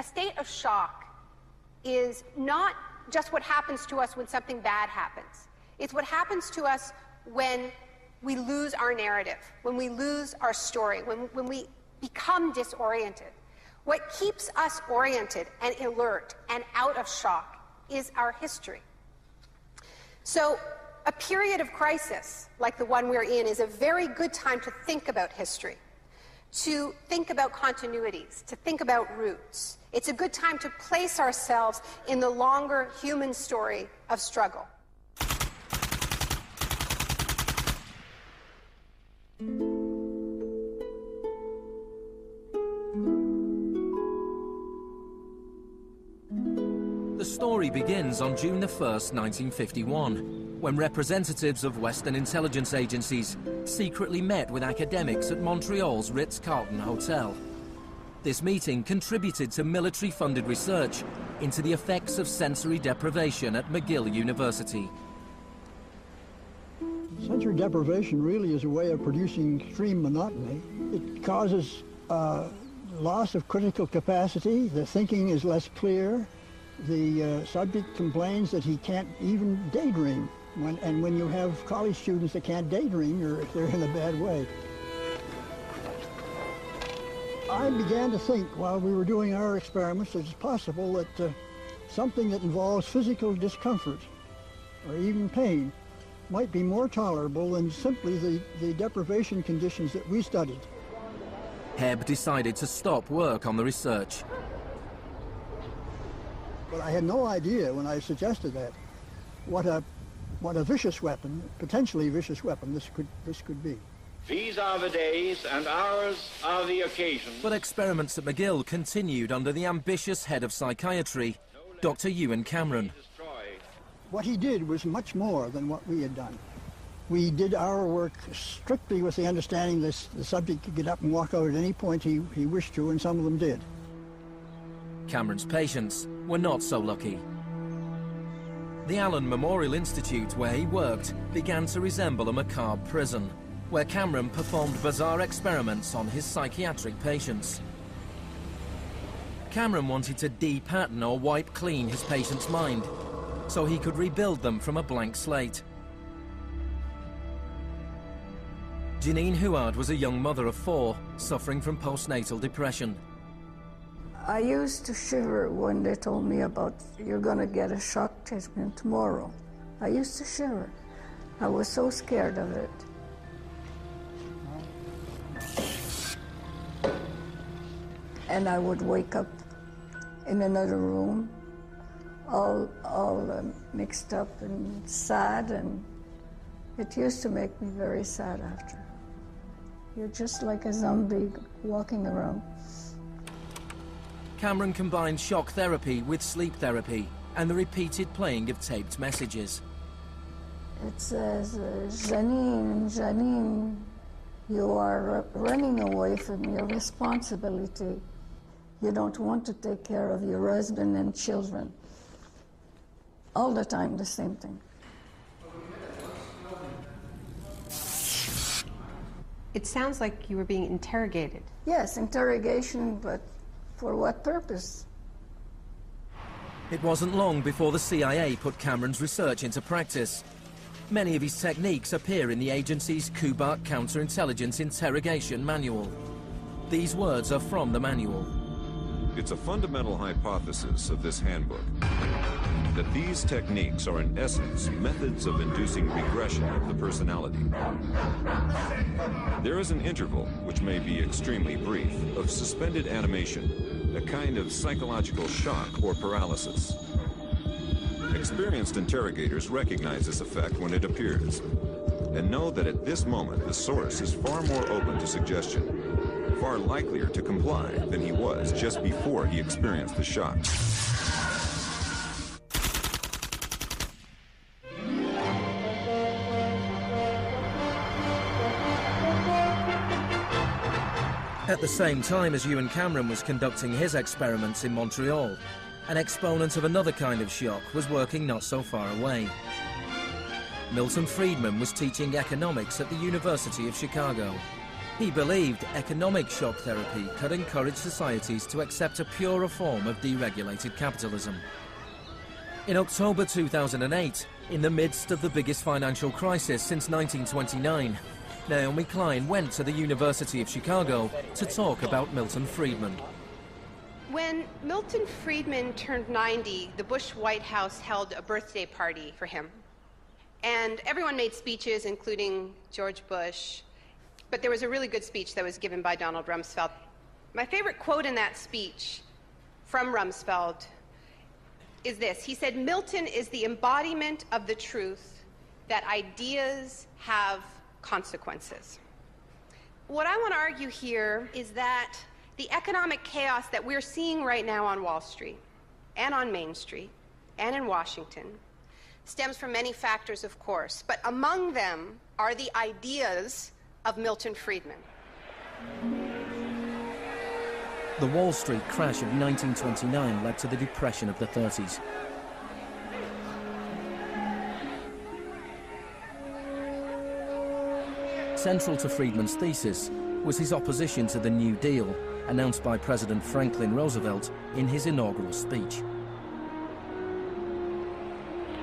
A state of shock is not just what happens to us when something bad happens. It's what happens to us when we lose our narrative, when we lose our story, when we become disoriented. What keeps us oriented and alert and out of shock is our history. So a period of crisis like the one we're in is a very good time to think about history, to think about continuities, to think about roots. It's a good time to place ourselves in the longer human story of struggle. The story begins on June the 1st, 1951, when representatives of Western intelligence agencies secretly met with academics at Montreal's Ritz-Carlton Hotel. This meeting contributed to military-funded research into the effects of sensory deprivation at McGill University. Sensory deprivation really is a way of producing extreme monotony. It causes loss of critical capacity. The thinking is less clear. The subject complains that he can't even daydream. When you have college students that can't daydream, they're in a bad way. I began to think while we were doing our experiments that it's possible that something that involves physical discomfort or even pain might be more tolerable than simply the deprivation conditions that we studied. Hebb decided to stop work on the research. But I had no idea when I suggested that what a vicious weapon, potentially vicious weapon, this could be. These are the days and ours are the occasions. But experiments at McGill continued under the ambitious head of psychiatry, Dr. Ewan Cameron. What he did was much more than what we had done. We did our work strictly with the understanding that the subject could get up and walk out at any point he wished to, and some of them did. Cameron's patients were not so lucky. The Allen Memorial Institute, where he worked, began to resemble a macabre prison, where Cameron performed bizarre experiments on his psychiatric patients. Cameron wanted to de-pattern or wipe clean his patient's mind, so he could rebuild them from a blank slate. Janine Huard was a young mother of 4, suffering from postnatal depression. I used to shiver when they told me about, you're going to get a shock treatment tomorrow. I used to shiver. I was so scared of it. And I would wake up in another room, all mixed up and sad, and it used to make me very sad after. You're just like a zombie walking around. Cameron combined shock therapy with sleep therapy and the repeated playing of taped messages. It says, Janine, Janine, you are running away from your responsibility. You don't want to take care of your husband and children. All the time, the same thing. It sounds like you were being interrogated. Yes, interrogation, but for what purpose? It wasn't long before the CIA put Cameron's research into practice. Many of his techniques appear in the agency's Kubark Counterintelligence Interrogation Manual. These words are from the manual. It's a fundamental hypothesis of this handbook that these techniques are in essence methods of inducing regression of the personality. There is an interval, which may be extremely brief, of suspended animation, a kind of psychological shock or paralysis. Experienced interrogators recognize this effect when it appears, and know that at this moment the source is far more open to suggestion, far likelier to comply than he was just before he experienced the shock. At the same time as Ewan Cameron was conducting his experiments in Montreal, an exponent of another kind of shock was working not so far away. Milton Friedman was teaching economics at the University of Chicago. He believed economic shock therapy could encourage societies to accept a purer form of deregulated capitalism. In October 2008, in the midst of the biggest financial crisis since 1929, Naomi Klein went to the University of Chicago to talk about Milton Friedman. When Milton Friedman turned 90, the Bush White House held a birthday party for him. And everyone made speeches, including George Bush. But there was a really good speech that was given by Donald Rumsfeld. My favorite quote in that speech from Rumsfeld is this. He said, "Milton is the embodiment of the truth that ideas have consequences." What I want to argue here is that the economic chaos that we're seeing right now on Wall Street and on Main Street and in Washington stems from many factors, of course, but among them are the ideas of Milton Friedman. The Wall Street crash of 1929 led to the Depression of the 30s. Central to Friedman's thesis was his opposition to the New Deal, announced by President Franklin Roosevelt in his inaugural speech.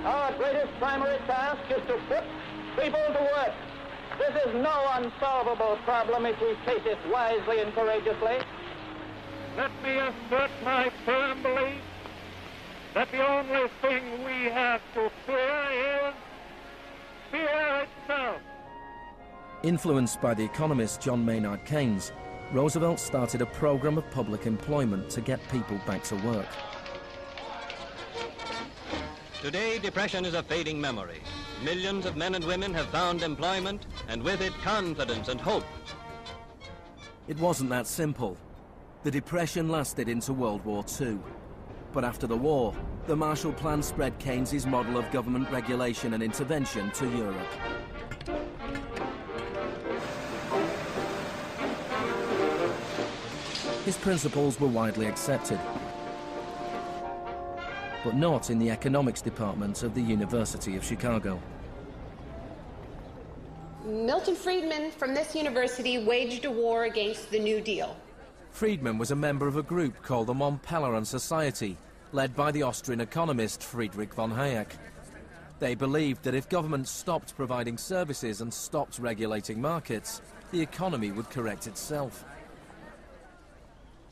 Our greatest primary task is to put people to work. This is no unsolvable problem if we face it wisely and courageously. Let me assert my firm belief that the only thing we have to fear is fear itself. Influenced by the economist John Maynard Keynes, Roosevelt started a program of public employment to get people back to work. Today, depression is a fading memory. Millions of men and women have found employment, and with it, confidence and hope. It wasn't that simple. The Depression lasted into World War II. But after the war, the Marshall Plan spread Keynes's model of government regulation and intervention to Europe. His principles were widely accepted, but not in the economics department of the University of Chicago. Milton Friedman from this university waged a war against the New Deal. Friedman was a member of a group called the Monte Pellegrino Society, led by the Austrian economist Friedrich von Hayek. They believed that if governments stopped providing services and stopped regulating markets, the economy would correct itself.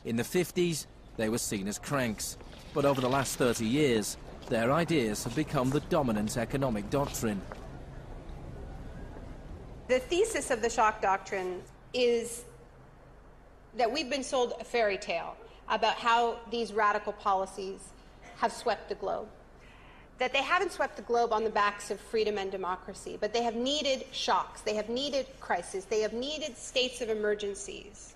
In the 50s, they were seen as cranks, but over the last 30 years, their ideas have become the dominant economic doctrine. The thesis of the shock doctrine is that we've been sold a fairy tale about how these radical policies have swept the globe. That they haven't swept the globe on the backs of freedom and democracy, but they have needed shocks, they have needed crises, they have needed states of emergencies.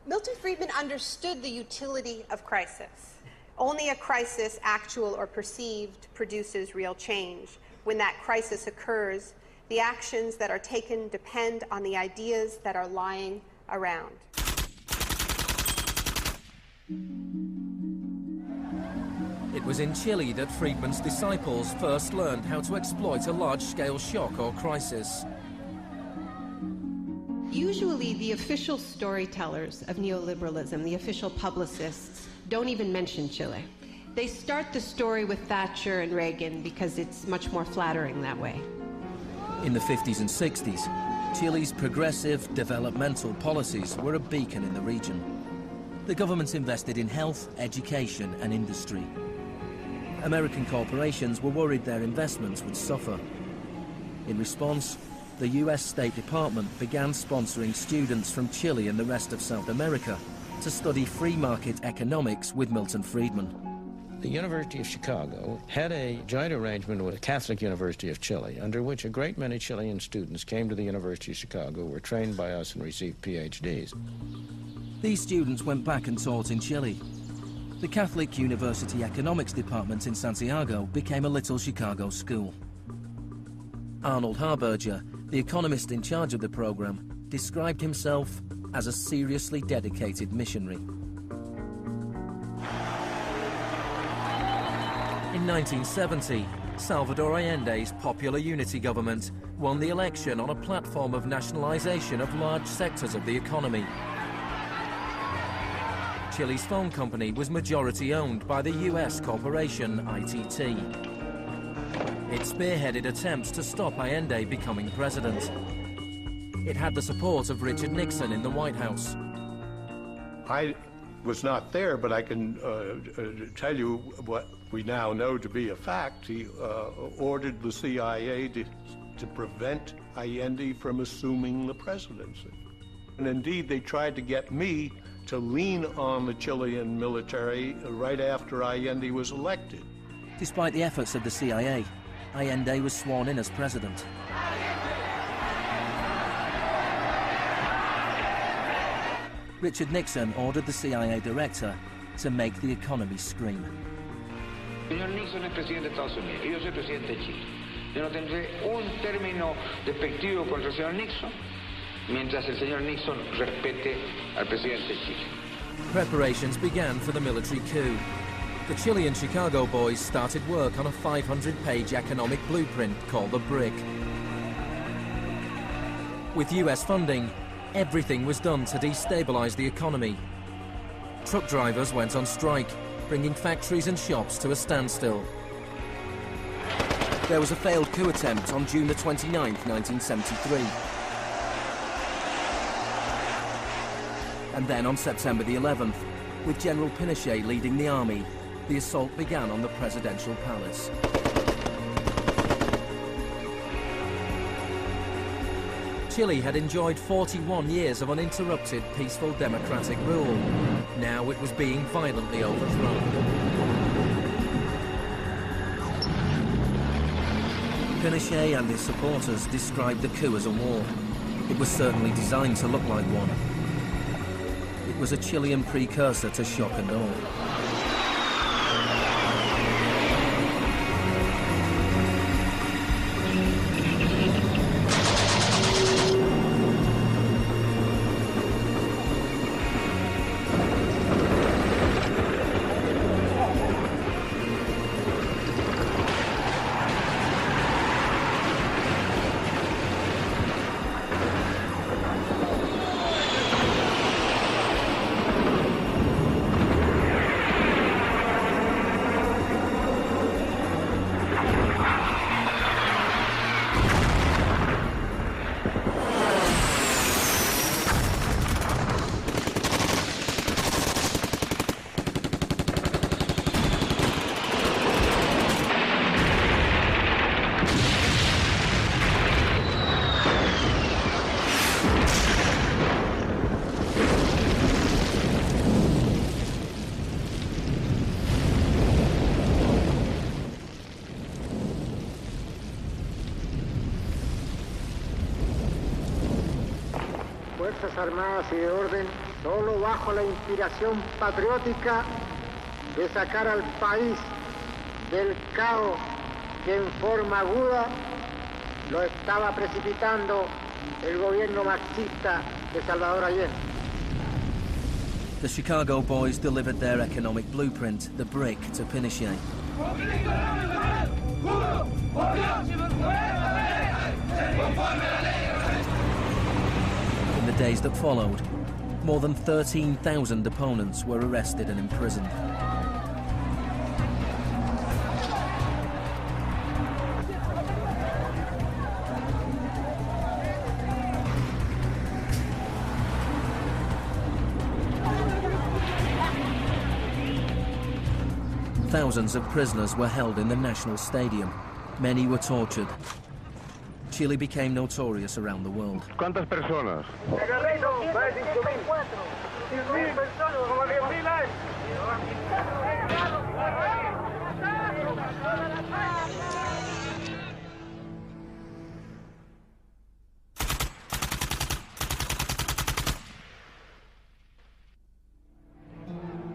Milton Friedman understood the utility of crisis. Only a crisis, actual or perceived, produces real change. When that crisis occurs, the actions that are taken depend on the ideas that are lying around. It was in Chile that Friedman's disciples first learned how to exploit a large-scale shock or crisis. Usually the official storytellers of neoliberalism, the official publicists, don't even mention Chile. They start the story with Thatcher and Reagan because it's much more flattering that way. In the 50s and 60s, Chile's progressive developmental policies were a beacon in the region. The government invested in health, education and industry. American corporations were worried their investments would suffer. In response, the US State Department began sponsoring students from Chile and the rest of South America to study free market economics with Milton Friedman. The University of Chicago had a joint arrangement with the Catholic University of Chile, under which a great many Chilean students came to the University of Chicago, were trained by us and received PhDs. These students went back and taught in Chile. The Catholic University Economics Department in Santiago became a little Chicago school. Arnold Harberger, the economist in charge of the program, described himself as a seriously dedicated missionary. In 1970, Salvador Allende's Popular Unity government won the election on a platform of nationalization of large sectors of the economy. Chile's phone company was majority owned by the US corporation ITT. It spearheaded attempts to stop Allende becoming president. It had the support of Richard Nixon in the White House. I was not there, but I can tell you what we now know to be a fact. He ordered the CIA to prevent Allende from assuming the presidency. And indeed, they tried to get me to lean on the Chilean military right after Allende was elected. Despite the efforts of the CIA, Allende was sworn in as president. Richard Nixon ordered the CIA director to make the economy scream. Señor Nixon es presidente de Estados Unidos y yo soy presidente de Chile. Yo no tendré un término despectivo contra el señor Nixon mientras el señor Nixon respete al presidente de Chile. Preparations began for the military coup. The Chilean Chicago boys started work on a 500-page economic blueprint called the BRIC. With US funding, everything was done to destabilize the economy. Truck drivers went on strike, bringing factories and shops to a standstill. There was a failed coup attempt on June the 29th, 1973. And then on September the 11th, with General Pinochet leading the army, the assault began on the presidential palace. Chile had enjoyed 41 years of uninterrupted, peaceful democratic rule. Now it was being violently overthrown. Pinochet and his supporters described the coup as a war. It was certainly designed to look like one. It was a Chilean precursor to shock and awe. Fuerzas Armadas y de Orden, solo bajo la inspiración patriótica de sacar al país del caos que en forma aguda lo estaba precipitando el gobierno marxista de Salvador Allende. The Chicago boys delivered their economic blueprint, the BRIC, to Pinochet. In the days that followed, more than 13,000 opponents were arrested and imprisoned. Thousands of prisoners were held in the National Stadium. Many were tortured. Chile became notorious around the world. ¿Cuántas personas?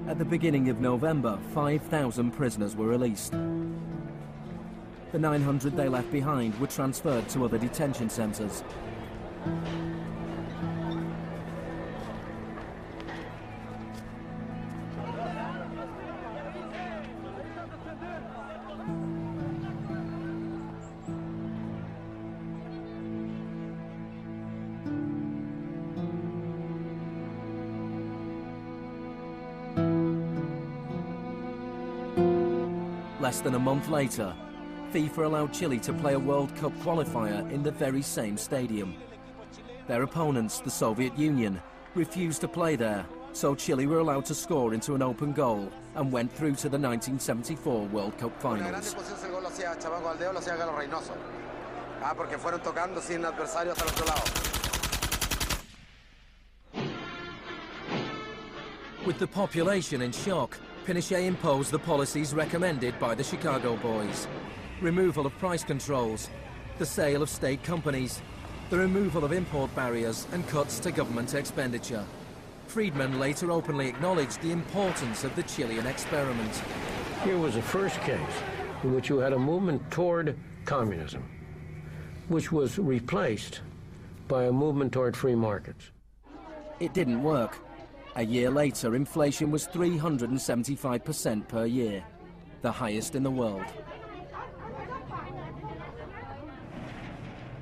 At the beginning of November, 5,000 prisoners were released. The 900 they left behind were transferred to other detention centers. Less than a month later, FIFA allowed Chile to play a World Cup qualifier in the very same stadium. Their opponents, the Soviet Union, refused to play there, so Chile were allowed to score into an open goal and went through to the 1974 World Cup finals. With the population in shock, Pinochet imposed the policies recommended by the Chicago Boys. Removal of price controls, the sale of state companies, the removal of import barriers and cuts to government expenditure. Friedman later openly acknowledged the importance of the Chilean experiment. Here was a first case in which you had a movement toward communism, which was replaced by a movement toward free markets. It didn't work. A year later, inflation was 375% per year, the highest in the world.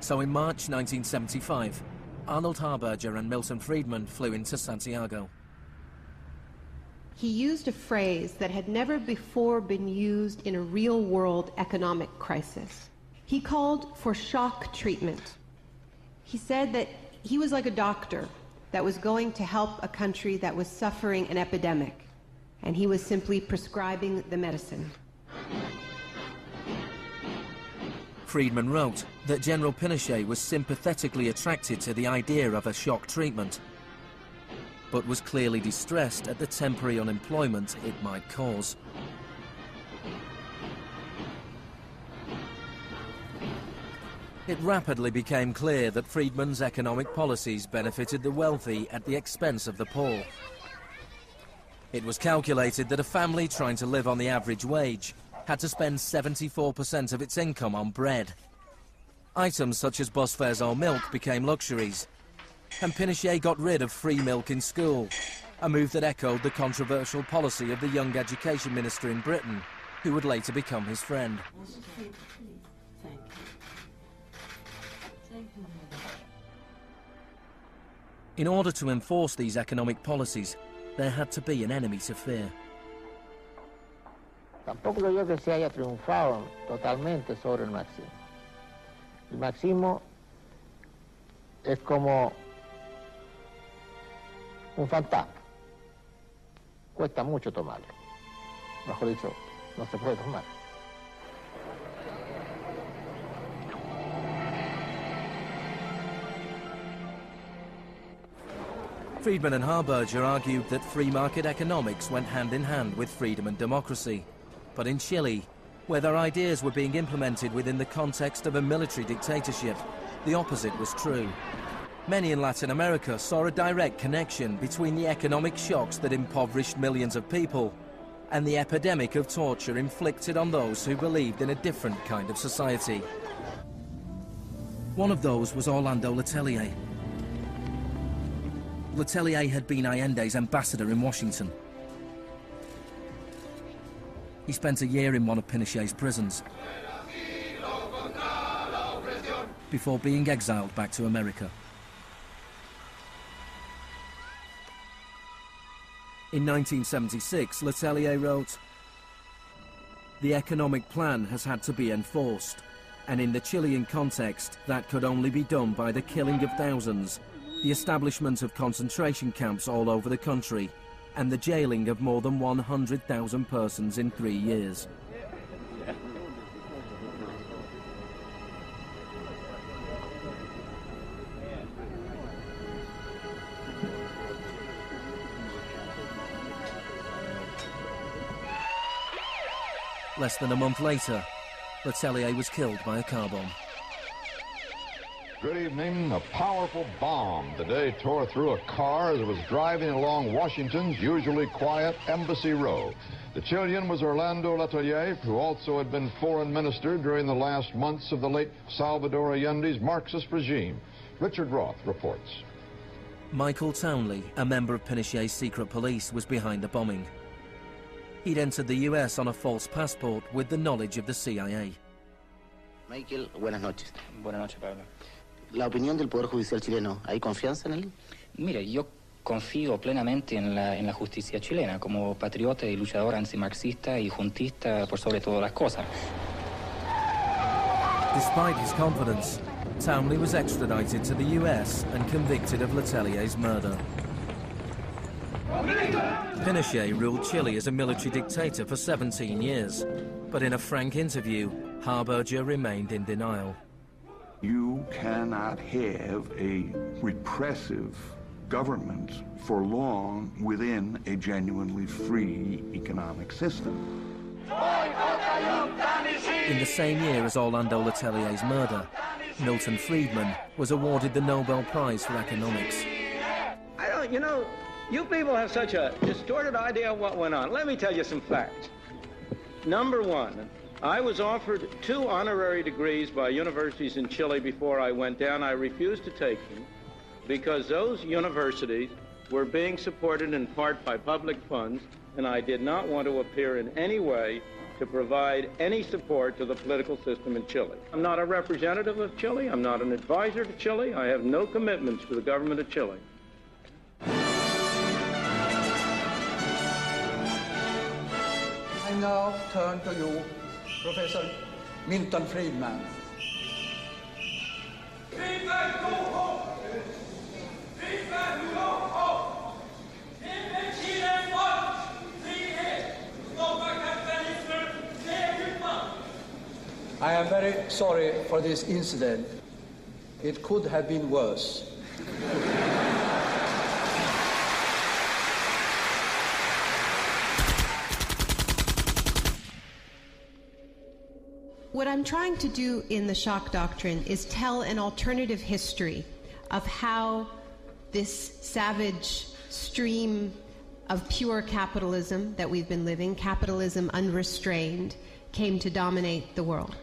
So in March 1975, Arnold Harberger and Milton Friedman flew into Santiago. He used a phrase that had never before been used in a real-world economic crisis. He called for shock treatment. He said that he was like a doctor that was going to help a country that was suffering an epidemic, and he was simply prescribing the medicine. Friedman wrote that General Pinochet was sympathetically attracted to the idea of a shock treatment, but was clearly distressed at the temporary unemployment it might cause. It rapidly became clear that Friedman's economic policies benefited the wealthy at the expense of the poor. It was calculated that a family trying to live on the average wage had to spend 74% of its income on bread. Items such as bus fares or milk became luxuries, and Pinochet got rid of free milk in school, a move that echoed the controversial policy of the young education minister in Britain, who would later become his friend. In order to enforce these economic policies, there had to be an enemy to fear. Tampoco creo que se haya triunfado totalmente sobre el marxismo. El marxismo es como un fantasma. Cuesta mucho tomarlo. Mejor dicho, no se puede tomar. Friedman and Harberger argued that free market economics went hand in hand with freedom and democracy. But in Chile, where their ideas were being implemented within the context of a military dictatorship, the opposite was true. Many in Latin America saw a direct connection between the economic shocks that impoverished millions of people and the epidemic of torture inflicted on those who believed in a different kind of society. One of those was Orlando Letelier. Letelier had been Allende's ambassador in Washington. He spent a year in one of Pinochet's prisons before being exiled back to America. In 1976, Letelier wrote, "The economic plan has had to be enforced, and in the Chilean context, that could only be done by the killing of thousands, the establishment of concentration camps all over the country, and the jailing of more than 100,000 persons in 3 years." Less than a month later, Letelier was killed by a car bomb. Good evening. A powerful bomb today tore through a car as it was driving along Washington's usually quiet Embassy Row. The Chilean was Orlando Letelier, who also had been foreign minister during the last months of the late Salvador Allende's Marxist regime. Richard Roth reports. Michael Townley, a member of Pinochet's secret police, was behind the bombing. He'd entered the US on a false passport with the knowledge of the CIA. Michael, buenas noches. Buenas noches, Pablo. La opinión del Poder Judicial chileno, ¿hay confianza en él? Mira, yo confío plenamente en la justicia chilena como patriota y luchador antimarxista y juntista por sobre todas las cosas. Despite his confidence, Townley was extradited to the US and convicted of Letelier's murder. Pinochet ruled Chile as a military dictator for 17 years, but in a frank interview, Harberger remained in denial. You cannot have a repressive government for long within a genuinely free economic system. In the same year as Orlando Letelier's murder, Milton Friedman was awarded the Nobel Prize for Economics. You people have such a distorted idea of what went on. Let me tell you some facts. Number one, I was offered 2 honorary degrees by universities in Chile before I went down. I refused to take them because those universities were being supported in part by public funds, and I did not want to appear in any way to provide any support to the political system in Chile. I'm not a representative of Chile. I'm not an advisor to Chile. I have no commitments to the government of Chile. I now turn to you, Professor Milton Friedman. I am very sorry for this incident. It could have been worse. What I'm trying to do in the shock doctrine is tell an alternative history of how this savage stream of pure capitalism that we've been living, capitalism unrestrained, came to dominate the world.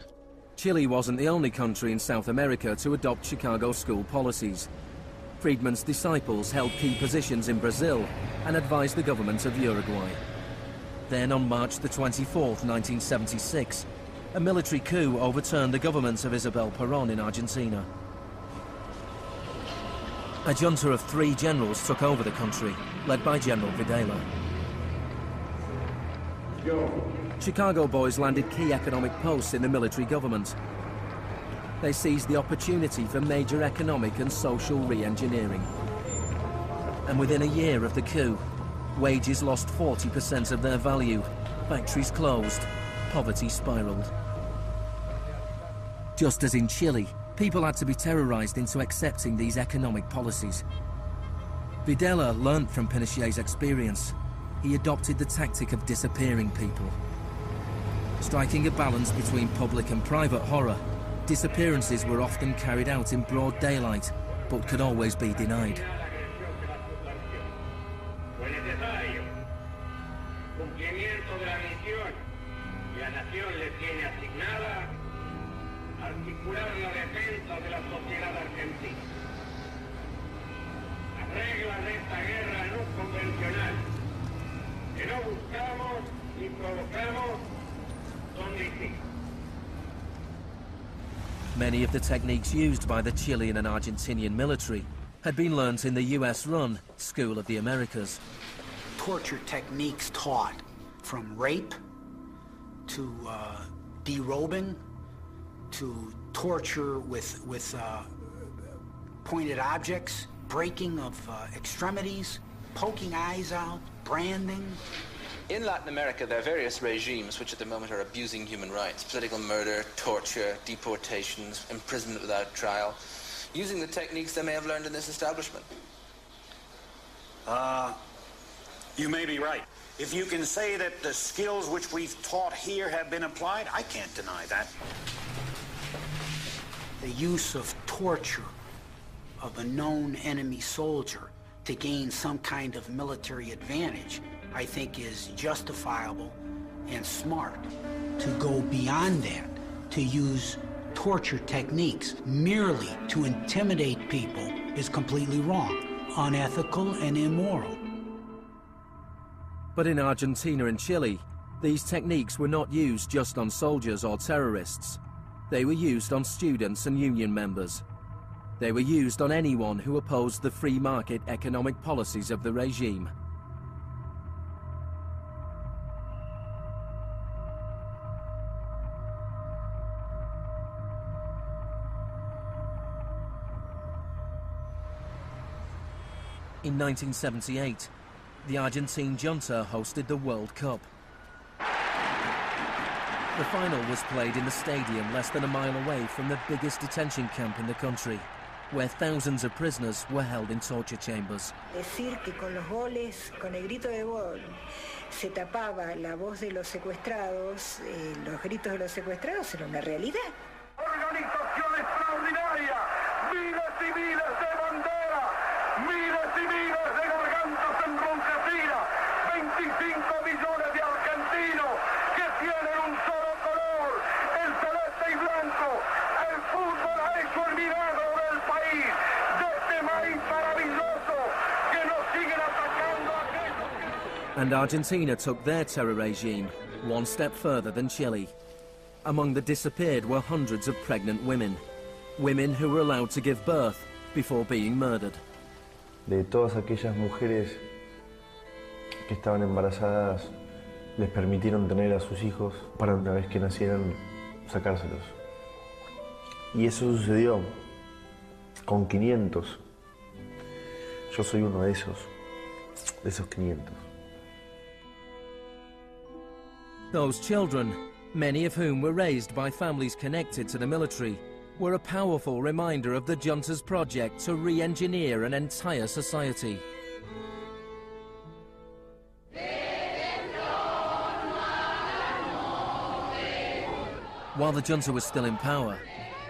Chile wasn't the only country in South America to adopt Chicago school policies. Friedman's disciples held key positions in Brazil and advised the government of Uruguay. Then on March the 24th, 1976, a military coup overturned the government of Isabel Perón in Argentina. A junta of 3 generals took over the country, led by General Videla. Chicago boys landed key economic posts in the military government. They seized the opportunity for major economic and social re-engineering. And within a year of the coup, wages lost 40% of their value, factories closed, poverty spiraled. Just as in Chile, people had to be terrorized into accepting these economic policies. Videla learnt from Pinochet's experience. He adopted the tactic of disappearing people. Striking a balance between public and private horror, disappearances were often carried out in broad daylight, but could always be denied. Many of the techniques used by the Chilean and Argentinian military had been learnt in the US-run School of the Americas. Torture techniques taught, from rape to derobing to torture with pointed objects, breaking of extremities, poking eyes out, branding. In Latin America, there are various regimes which at the moment are abusing human rights. Political murder, torture, deportations, imprisonment without trial, using the techniques they may have learned in this establishment. You may be right. If you can say that the skills which we've taught here have been applied, I can't deny that. The use of torture of a known enemy soldier to gain some kind of military advantage, I think, is justifiable and smart. To go beyond that, to use torture techniques merely to intimidate people is completely wrong, unethical and immoral. But in Argentina and Chile, these techniques were not used just on soldiers or terrorists. They were used on students and union members. They were used on anyone who opposed the free market economic policies of the regime. In 1978, the Argentine junta hosted the World Cup. The final was played in the stadium less than a mile away from the biggest detention camp in the country, where thousands of prisoners were held in torture chambers. Decir que con los goles, con el grito de gol, se tapaba la voz de los secuestrados, los gritos de los secuestrados era una realidad. Organización extraordinaria, miles y miles de banderas, miles y miles de gargantas enronquecidas, 25 millones de argentinos que tienen un solo color, el celeste y blanco. El fútbol ha hecho el milagro del país, de este maíz maravilloso que nos siguen atacando a aquellos que... And Argentina took their terror regime one step further than Chile. Among the disappeared were hundreds of pregnant women. Women who were allowed to give birth before being murdered. De todas aquellas mujeres que estaban embarazadas, les permitieron tener a sus hijos para una vez que nacieran sacárselos. Y eso sucedió con 500. Yo soy uno de esos 500. Those children, many of whom were raised by families connected to the military, were a powerful reminder of the junta's project to re-engineer an entire society. While the junta was still in power,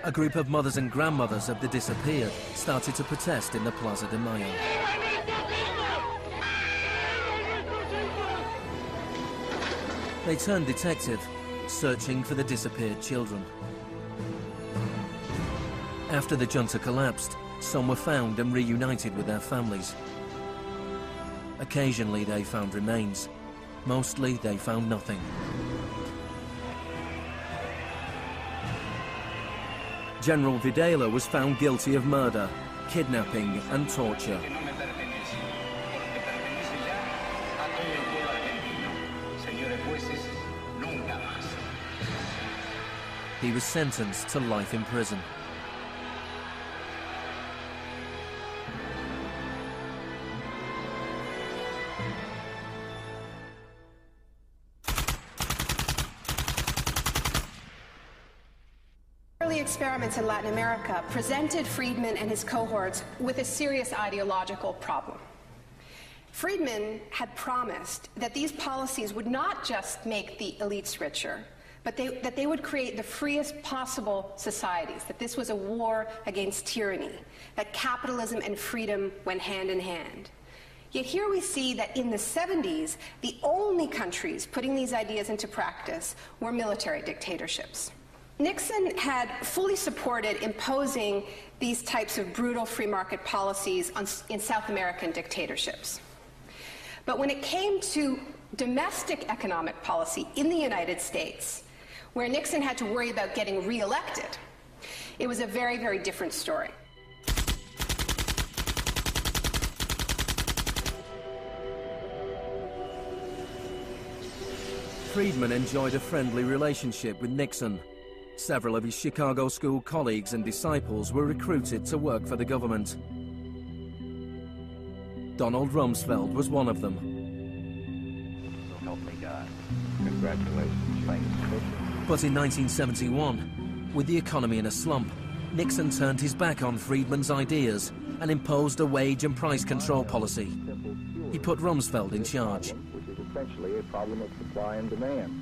a group of mothers and grandmothers of the disappeared started to protest in the Plaza de Mayo. They turned detective, searching for the disappeared children. After the junta collapsed, some were found and reunited with their families. Occasionally they found remains. Mostly they found nothing. General Videla was found guilty of murder, kidnapping and torture. He was sentenced to life in prison. Early experiments in Latin America presented Friedman and his cohorts with a serious ideological problem. Friedman had promised that these policies would not just make the elites richer, but that they would create the freest possible societies, that this was a war against tyranny, that capitalism and freedom went hand in hand. Yet here we see that in the 70s, the only countries putting these ideas into practice were military dictatorships. Nixon had fully supported imposing these types of brutal free market policies in South American dictatorships. But when it came to domestic economic policy in the United States, where Nixon had to worry about getting reelected, it was a very, very different story. Friedman enjoyed a friendly relationship with Nixon. Several of his Chicago school colleagues and disciples were recruited to work for the government. Donald Rumsfeld was one of them. So help me God. Congratulations. Thanks. But in 1971, with the economy in a slump, Nixon turned his back on Friedman's ideas and imposed a wage and price control policy. He put Rumsfeld in charge. Which is essentially a problem of supply and demand.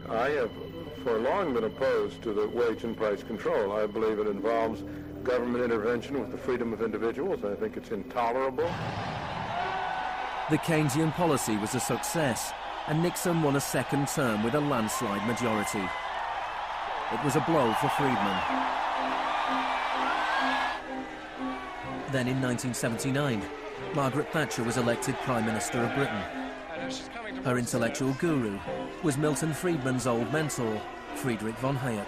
I have for long been opposed to the wage and price control. I believe it involves government intervention with the freedom of individuals. I think it's intolerable. The Keynesian policy was a success, and Nixon won a second term with a landslide majority. It was a blow for Friedman. Then in 1979, Margaret Thatcher was elected Prime Minister of Britain. Her intellectual guru was Milton Friedman's old mentor, Friedrich von Hayek.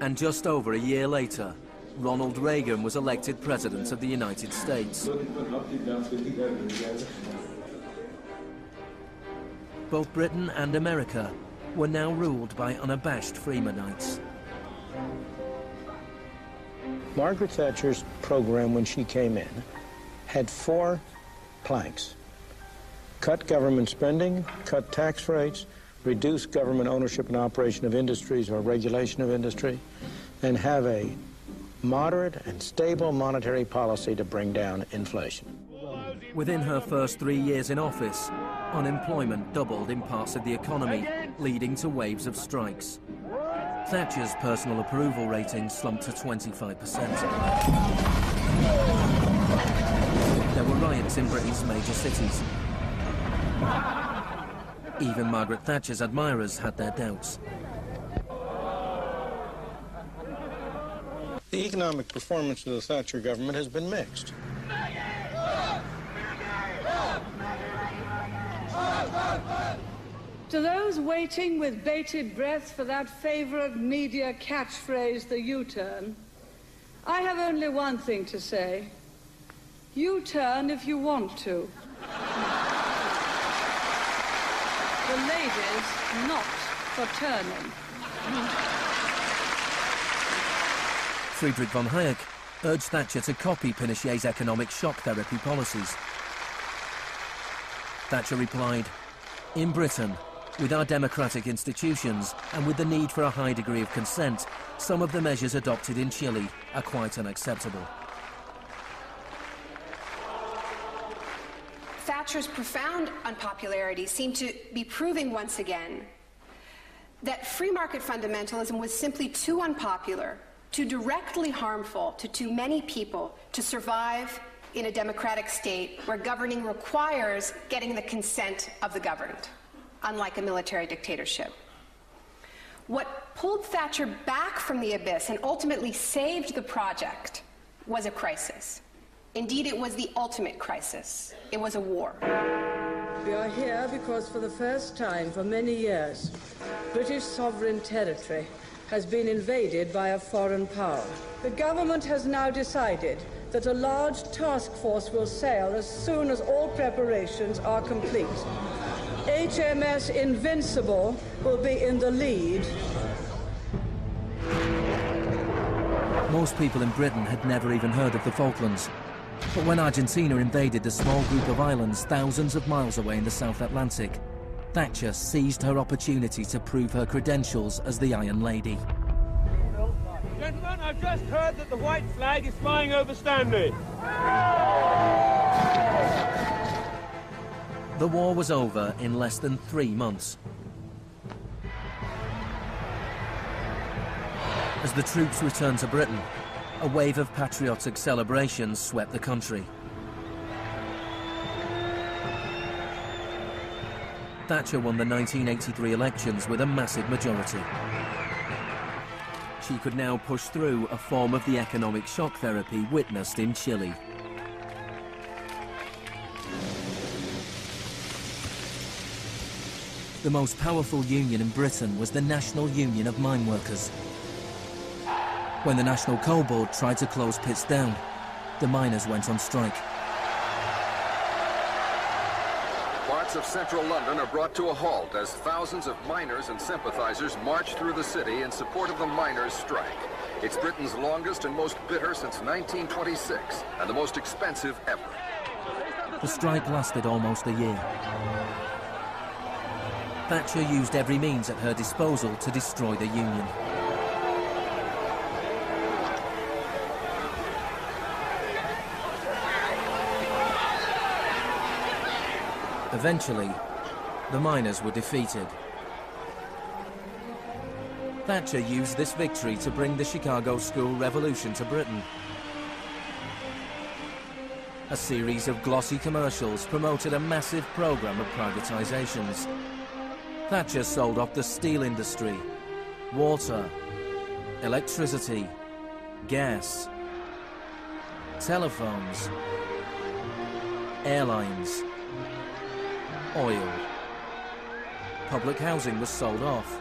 And just over a year later, Ronald Reagan was elected President of the United States. Both Britain and America were now ruled by unabashed Freemanites. Margaret Thatcher's program when she came in had 4 planks. Cut government spending, cut tax rates, reduce government ownership and operation of industries or regulation of industry, and have a moderate and stable monetary policy to bring down inflation. Within her first 3 years in office, unemployment doubled in parts of the economy, leading to waves of strikes. Thatcher's personal approval rating slumped to 25%. There were riots in Britain's major cities. Even Margaret Thatcher's admirers had their doubts. The economic performance of the Thatcher government has been mixed. To those waiting with bated breath for that favorite media catchphrase, the U-turn, I have only one thing to say. U-turn if you want to. The ladies not for turning. Friedrich von Hayek urged Thatcher to copy Pinochet's economic shock therapy policies. Thatcher replied, "In Britain, with our democratic institutions and with the need for a high degree of consent, some of the measures adopted in Chile are quite unacceptable." Thatcher's profound unpopularity seemed to be proving once again that free market fundamentalism was simply too unpopular, too directly harmful to too many people to survive in a democratic state where governing requires getting the consent of the governed, unlike a military dictatorship. What pulled Thatcher back from the abyss and ultimately saved the project was a crisis. Indeed, it was the ultimate crisis. It was a war. We are here because for the first time for many years, British sovereign territory has been invaded by a foreign power. The government has now decided that a large task force will sail as soon as all preparations are complete. HMS Invincible will be in the lead. Most people in Britain had never even heard of the Falklands. But when Argentina invaded the small group of islands thousands of miles away in the South Atlantic, Thatcher seized her opportunity to prove her credentials as the Iron Lady. Gentlemen, I've just heard that the white flag is flying over Stanley. The war was over in less than 3 months. As the troops returned to Britain, a wave of patriotic celebrations swept the country. Thatcher won the 1983 elections with a massive majority. She could now push through a form of the economic shock therapy witnessed in Chile. The most powerful union in Britain was the National Union of Mine Workers. When the National Coal Board tried to close pits down, the miners went on strike. Parts of central London are brought to a halt as thousands of miners and sympathizers march through the city in support of the miners' strike. It's Britain's longest and most bitter since 1926, and the most expensive ever. The strike lasted almost a year. Thatcher used every means at her disposal to destroy the union. Eventually, the miners were defeated. Thatcher used this victory to bring the Chicago School Revolution to Britain. A series of glossy commercials promoted a massive program of privatizations. Thatcher sold off the steel industry, water, electricity, gas, telephones, airlines, oil. Public housing was sold off.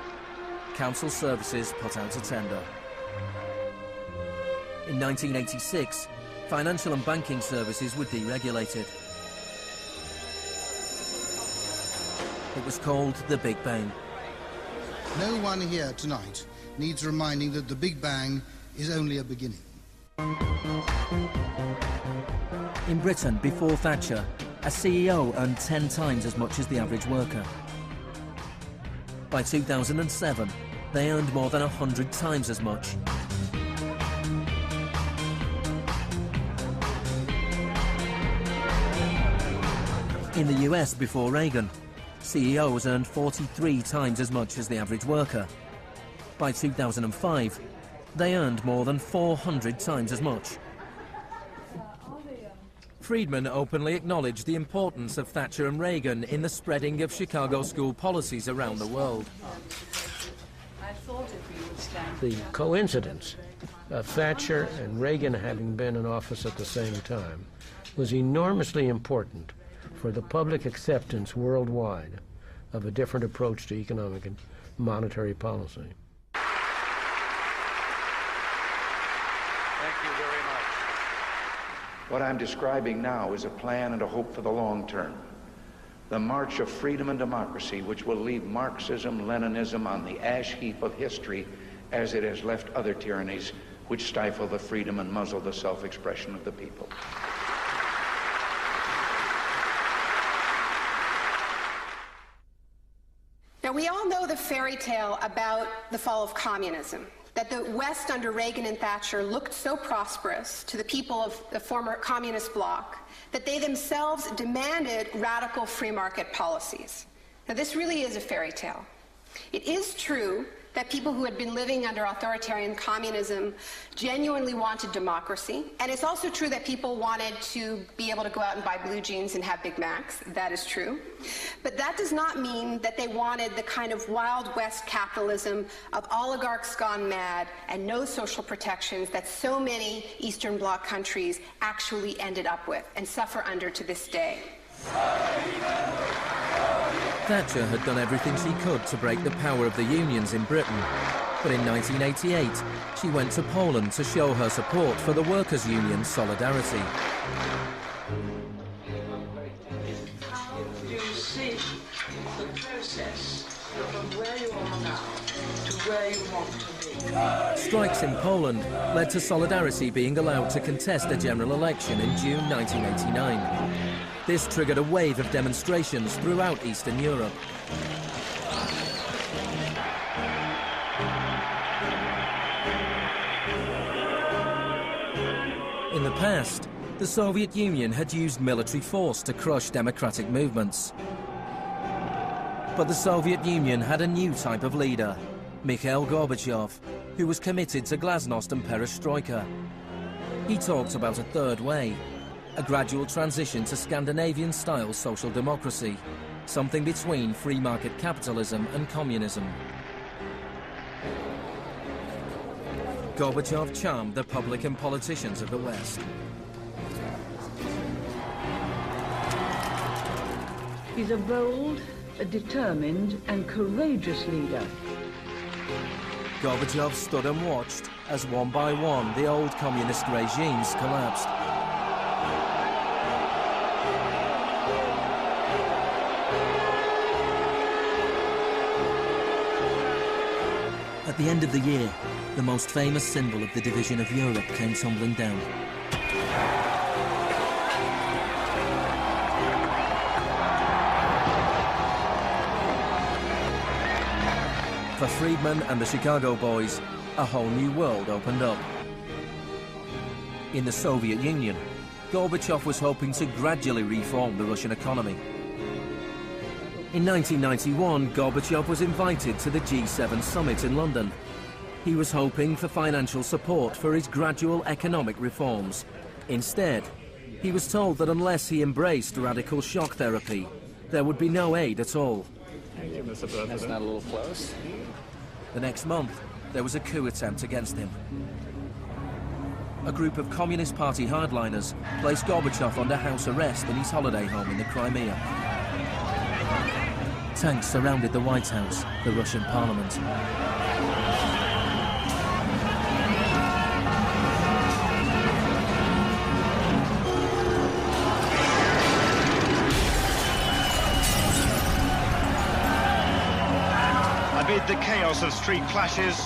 Council services put out to tender. In 1986, financial and banking services were deregulated. It was called the Big Bang. No one here tonight needs reminding that the Big Bang is only a beginning. In Britain, before Thatcher, a CEO earned 10 times as much as the average worker. By 2007, they earned more than 100 times as much. In the US before Reagan, CEOs earned 43 times as much as the average worker. By 2005, they earned more than 400 times as much. Friedman openly acknowledged the importance of Thatcher and Reagan in the spreading of Chicago school policies around the world. The coincidence of Thatcher and Reagan having been in office at the same time was enormously important for the public acceptance worldwide of a different approach to economic and monetary policy. Thank you very much. What I'm describing now is a plan and a hope for the long term. The march of freedom and democracy, which will leave Marxism, Leninism on the ash heap of history as it has left other tyrannies which stifle the freedom and muzzle the self-expression of the people. Now, we all know the fairy tale about the fall of communism, that the West under Reagan and Thatcher looked so prosperous to the people of the former communist bloc that they themselves demanded radical free market policies. Now, this really is a fairy tale. It is true that people who had been living under authoritarian communism genuinely wanted democracy. And it's also true that people wanted to be able to go out and buy blue jeans and have Big Macs. That is true. But that does not mean that they wanted the kind of Wild West capitalism of oligarchs gone mad and no social protections that so many Eastern Bloc countries actually ended up with and suffer under to this day. Thatcher had done everything she could to break the power of the unions in Britain. But in 1988, she went to Poland to show her support for the workers' union Solidarity. How do you see the process from where you are now to where you want to be? Strikes in Poland led to Solidarity being allowed to contest a general election in June 1989. This triggered a wave of demonstrations throughout Eastern Europe. In the past, the Soviet Union had used military force to crush democratic movements. But the Soviet Union had a new type of leader, Mikhail Gorbachev, who was committed to glasnost and perestroika. He talked about a third way, a gradual transition to Scandinavian-style social democracy, something between free market capitalism and communism. Gorbachev charmed the public and politicians of the West. He's a bold, a determined and courageous leader. Gorbachev stood and watched as one by one the old communist regimes collapsed. At the end of the year, the most famous symbol of the division of Europe came tumbling down. For Friedman and the Chicago boys, a whole new world opened up. In the Soviet Union, Gorbachev was hoping to gradually reform the Russian economy. In 1991, Gorbachev was invited to the G7 summit in London. He was hoping for financial support for his gradual economic reforms. Instead, he was told that unless he embraced radical shock therapy, there would be no aid at all. Thank you, Mr. President. That's not a little close. The next month, there was a coup attempt against him. A group of Communist Party hardliners placed Gorbachev under house arrest in his holiday home in the Crimea. Tanks surrounded the White House, the Russian parliament. the chaos of street clashes,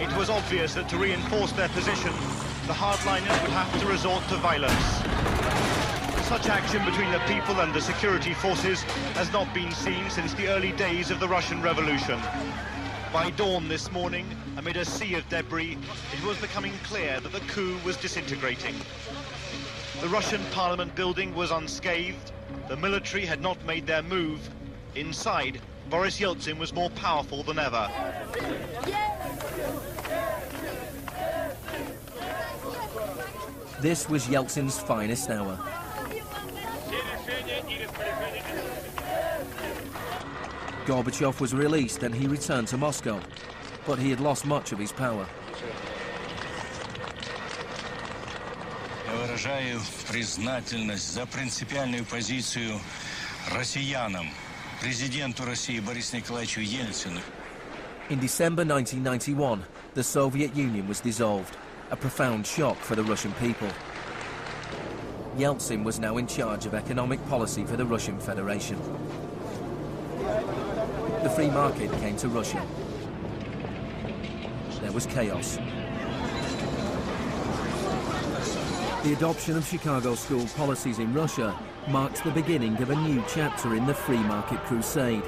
it was obvious that to reinforce their position, the hardliners would have to resort to violence. Such action between the people and the security forces has not been seen since the early days of the Russian Revolution. By dawn this morning, amid a sea of debris, it was becoming clear that the coup was disintegrating. The Russian parliament building was unscathed, the military had not made their move. Inside, Boris Yeltsin was more powerful than ever. This was Yeltsin's finest hour. Gorbachev was released and he returned to Moscow, but he had lost much of his power. Я выражаю признательность за принципиальную позицию россиянам, президенту России Борису Николаевичу Ельцину. In December 1991, the Soviet Union was dissolved, a profound shock for the Russian people. Yeltsin was now in charge of economic policy for the Russian Federation. The free market came to Russia. There was chaos. The adoption of Chicago school policies in Russia marked the beginning of a new chapter in the free market crusade.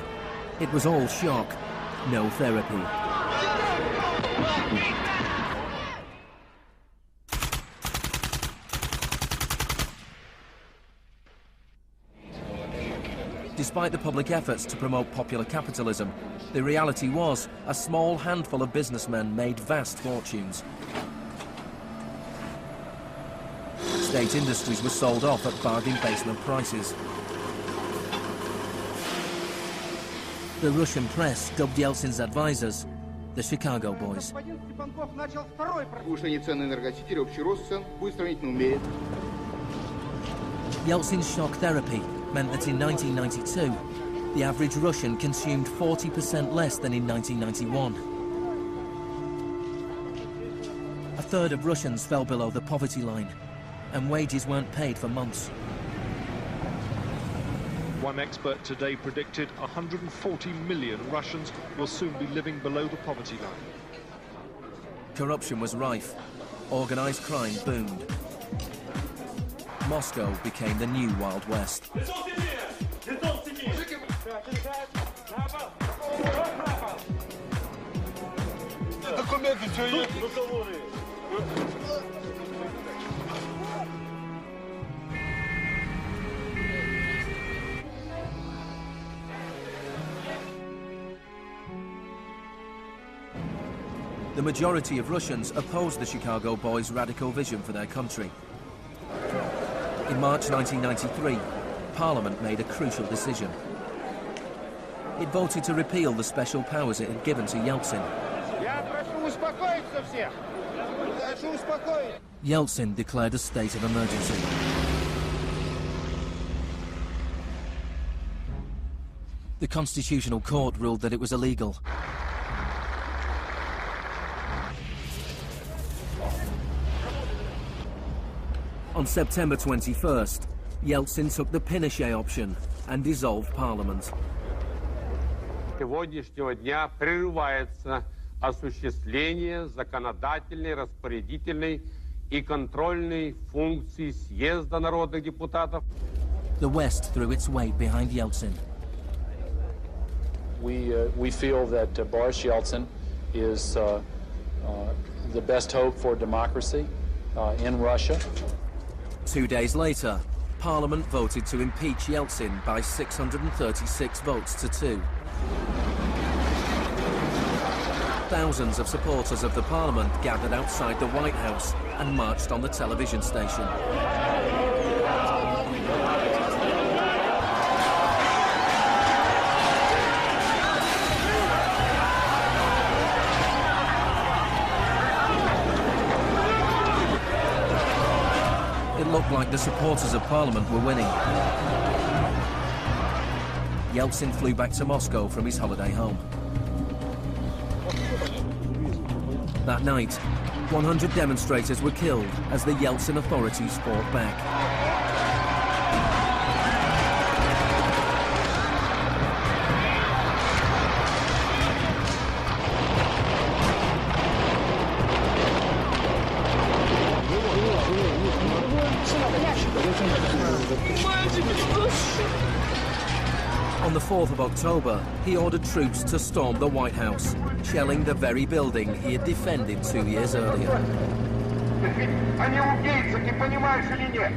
It was all shock, no therapy. Despite the public efforts to promote popular capitalism, the reality was a small handful of businessmen made vast fortunes. State industries were sold off at bargain basement prices. The Russian press dubbed Yeltsin's advisors the Chicago Boys. Yeltsin's shock therapy meant that in 1992, the average Russian consumed 40% less than in 1991. A third of Russians fell below the poverty line, and wages weren't paid for months. One expert today predicted 140 million Russians will soon be living below the poverty line. Corruption was rife. Organized crime boomed. Moscow became the new Wild West. The majority of Russians opposed the Chicago Boys' radical vision for their country. In March 1993, Parliament made a crucial decision. It voted to repeal the special powers it had given to Yeltsin. Yeltsin declared a state of emergency. The Constitutional Court ruled that it was illegal. On September 21st, Yeltsin took the Pinochet option and dissolved Parliament. Сегодняшнего дня прерывается осуществление законодательной, распорядительной и контрольной функций съезда народных депутатов. The West threw its weight behind Yeltsin. We feel that Boris Yeltsin is the best hope for democracy in Russia. 2 days later, Parliament voted to impeach Yeltsin by 636 votes to 2. Thousands of supporters of the Parliament gathered outside the White House and marched on the television station. It looked like the supporters of Parliament were winning. Yeltsin flew back to Moscow from his holiday home. That night, 100 demonstrators were killed as the Yeltsin authorities fought back. On the 4th of October, he ordered troops to storm the White House, shelling the very building he had defended 2 years earlier. Они убийцы, ты понимаешь или нет?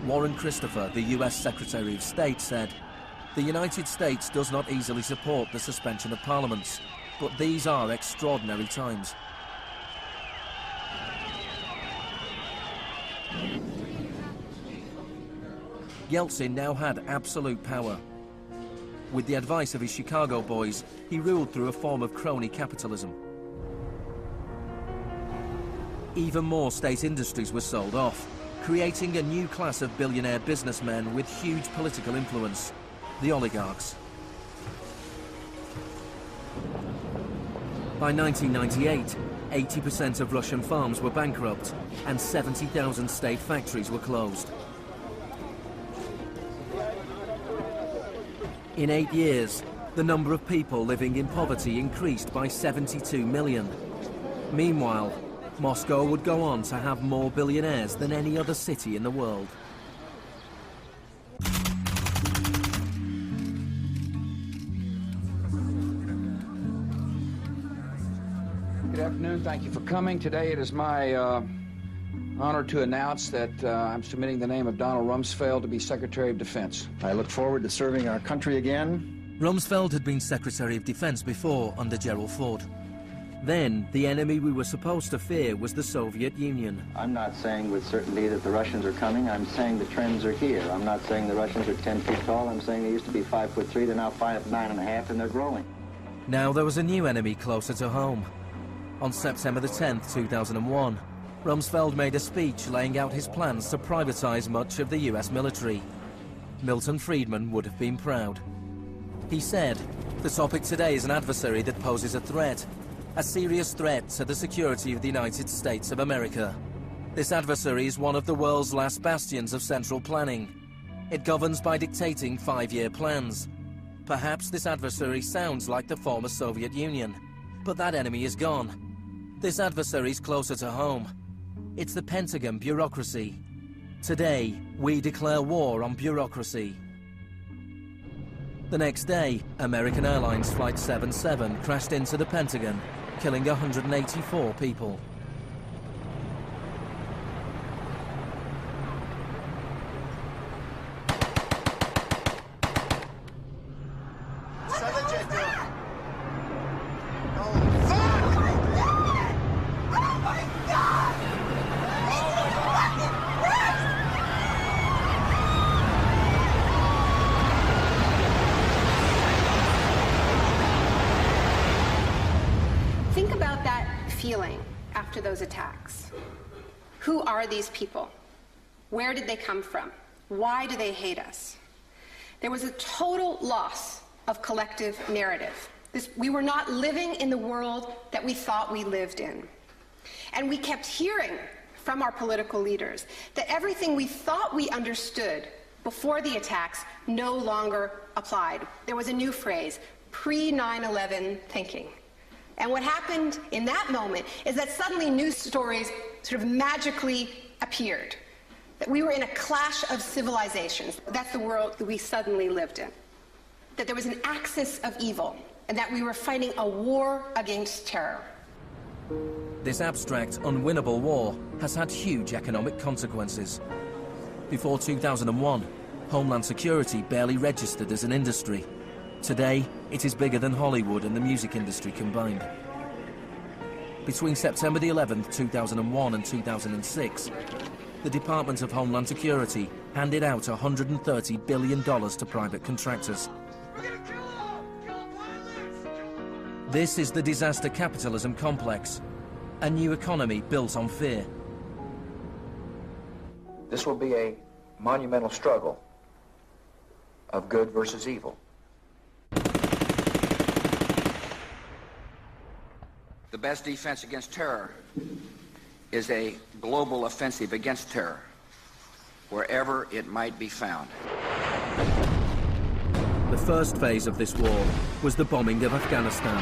Warren Christopher, the US Secretary of State, said, "The United States does not easily support the suspension of parliaments, but these are extraordinary times." Yeltsin now had absolute power. With the advice of his Chicago boys, he ruled through a form of crony capitalism. Even more state industries were sold off, creating a new class of billionaire businessmen with huge political influence, the oligarchs. By 1998, 80% of Russian farms were bankrupt and 70,000 state factories were closed. In 8 years, the number of people living in poverty increased by 72 million. Meanwhile, Moscow would go on to have more billionaires than any other city in the world. Good afternoon. Thank you for coming. Today it is my honor to announce that I'm submitting the name of Donald Rumsfeld to be Secretary of Defense. I look forward to serving our country again. Rumsfeld had been Secretary of Defense before under Gerald Ford. Then, the enemy we were supposed to fear was the Soviet Union. I'm not saying with certainty that the Russians are coming. I'm saying the trends are here. I'm not saying the Russians are 10 feet tall. I'm saying they used to be 5'3", they're now 9.5, and they're growing. Now there was a new enemy closer to home. On September the 10th, 2001, Rumsfeld made a speech laying out his plans to privatize much of the US military. Milton Friedman would have been proud. He said, "The topic today is an adversary that poses a threat. A serious threat to the security of the United States of America. This adversary is one of the world's last bastions of central planning. It governs by dictating 5-year plans. Perhaps this adversary sounds like the former Soviet Union, but that enemy is gone. This adversary is closer to home. It's the Pentagon bureaucracy. Today, we declare war on bureaucracy." The next day, American Airlines Flight 77 crashed into the Pentagon, killing 184 people. Think about that feeling after those attacks. Who are these people? Where did they come from? Why do they hate us? There was a total loss of collective narrative. We were not living in the world that we thought we lived in. And we kept hearing from our political leaders that everything we thought we understood before the attacks no longer applied. There was a new phrase, pre-9/11 thinking. And what happened in that moment is that suddenly news stories sort of magically appeared. That we were in a clash of civilizations. That's the world that we suddenly lived in. That there was an axis of evil, and that we were fighting a war against terror. This abstract, unwinnable war has had huge economic consequences. Before 2001, Homeland Security barely registered as an industry. Today, it is bigger than Hollywood and the music industry combined. Between September the 11th, 2001 and 2006, the Department of Homeland Security handed out $130 billion to private contractors. This is the disaster capitalism complex, a new economy built on fear. This will be a monumental struggle of good versus evil. The best defense against terror is a global offensive against terror, wherever it might be found. The first phase of this war was the bombing of Afghanistan.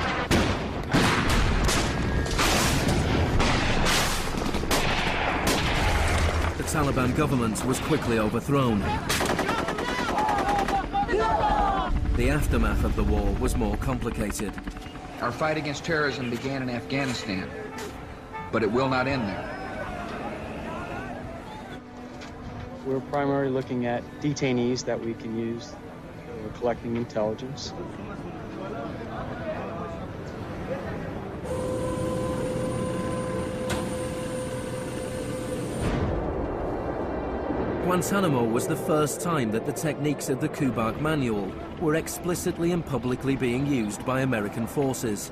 The Taliban government was quickly overthrown. The aftermath of the war was more complicated. Our fight against terrorism began in Afghanistan, but it will not end there. We're primarily looking at detainees that we can use. We're collecting intelligence. Guantanamo was the first time that the techniques of the Kubark Manual were explicitly and publicly being used by American forces,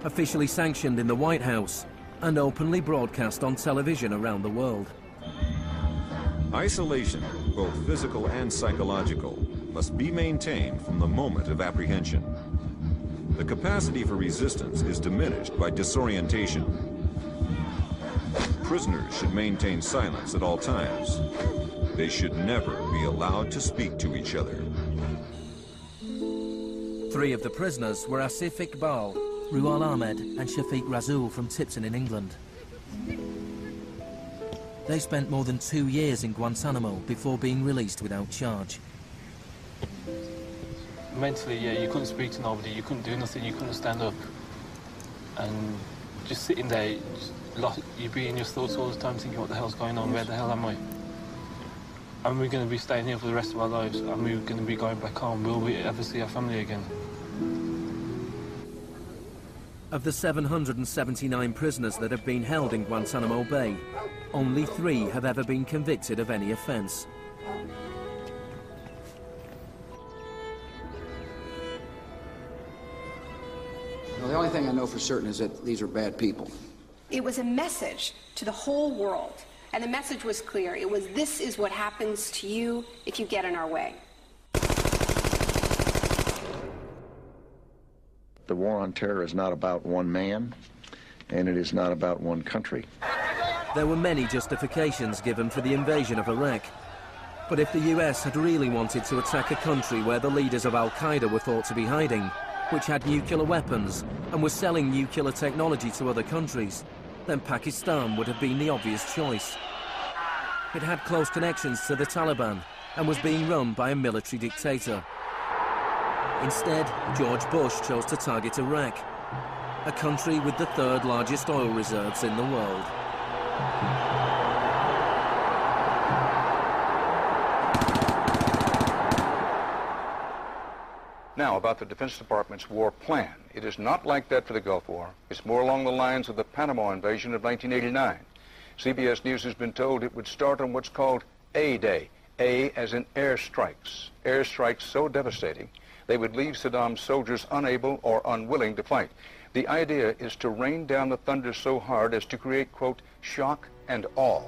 officially sanctioned in the White House and openly broadcast on television around the world. Isolation, both physical and psychological, must be maintained from the moment of apprehension. The capacity for resistance is diminished by disorientation. Prisoners should maintain silence at all times. They should never be allowed to speak to each other. 3 of the prisoners were Asif Iqbal, Ruhal Ahmed and Shafiq Rasool from Tipton in England. They spent more than 2 years in Guantanamo before being released without charge. Mentally, yeah, you couldn't speak to nobody, you couldn't do nothing, you couldn't stand up. And just sitting there, you'd be in your thoughts all the time thinking, what the hell's going on, where the hell am I? And we're going to be staying here for the rest of our lives, and we're going to be going back home. Will we ever see our family again? Of the 779 prisoners that have been held in Guantanamo Bay, only 3 have ever been convicted of any offence. Well, the only thing I know for certain is that these are bad people. It was a message to the whole world, and the message was clear. It was, this is what happens to you if you get in our way. The war on terror is not about one man, and it is not about one country. There were many justifications given for the invasion of Iraq. But if the US had really wanted to attack a country where the leaders of Al-Qaeda were thought to be hiding, which had nuclear weapons and was selling nuclear technology to other countries, then Pakistan would have been the obvious choice. It had close connections to the Taliban and was being run by a military dictator. Instead, George Bush chose to target Iraq, a country with the 3rd largest oil reserves in the world. Now, about the Defense Department's war plan. It is not like that for the Gulf War. It's more along the lines of the Panama invasion of 1989. CBS News has been told it would start on what's called A-Day. A as in airstrikes. Airstrikes so devastating, they would leave Saddam's soldiers unable or unwilling to fight. The idea is to rain down the thunder so hard as to create, quote, shock and awe.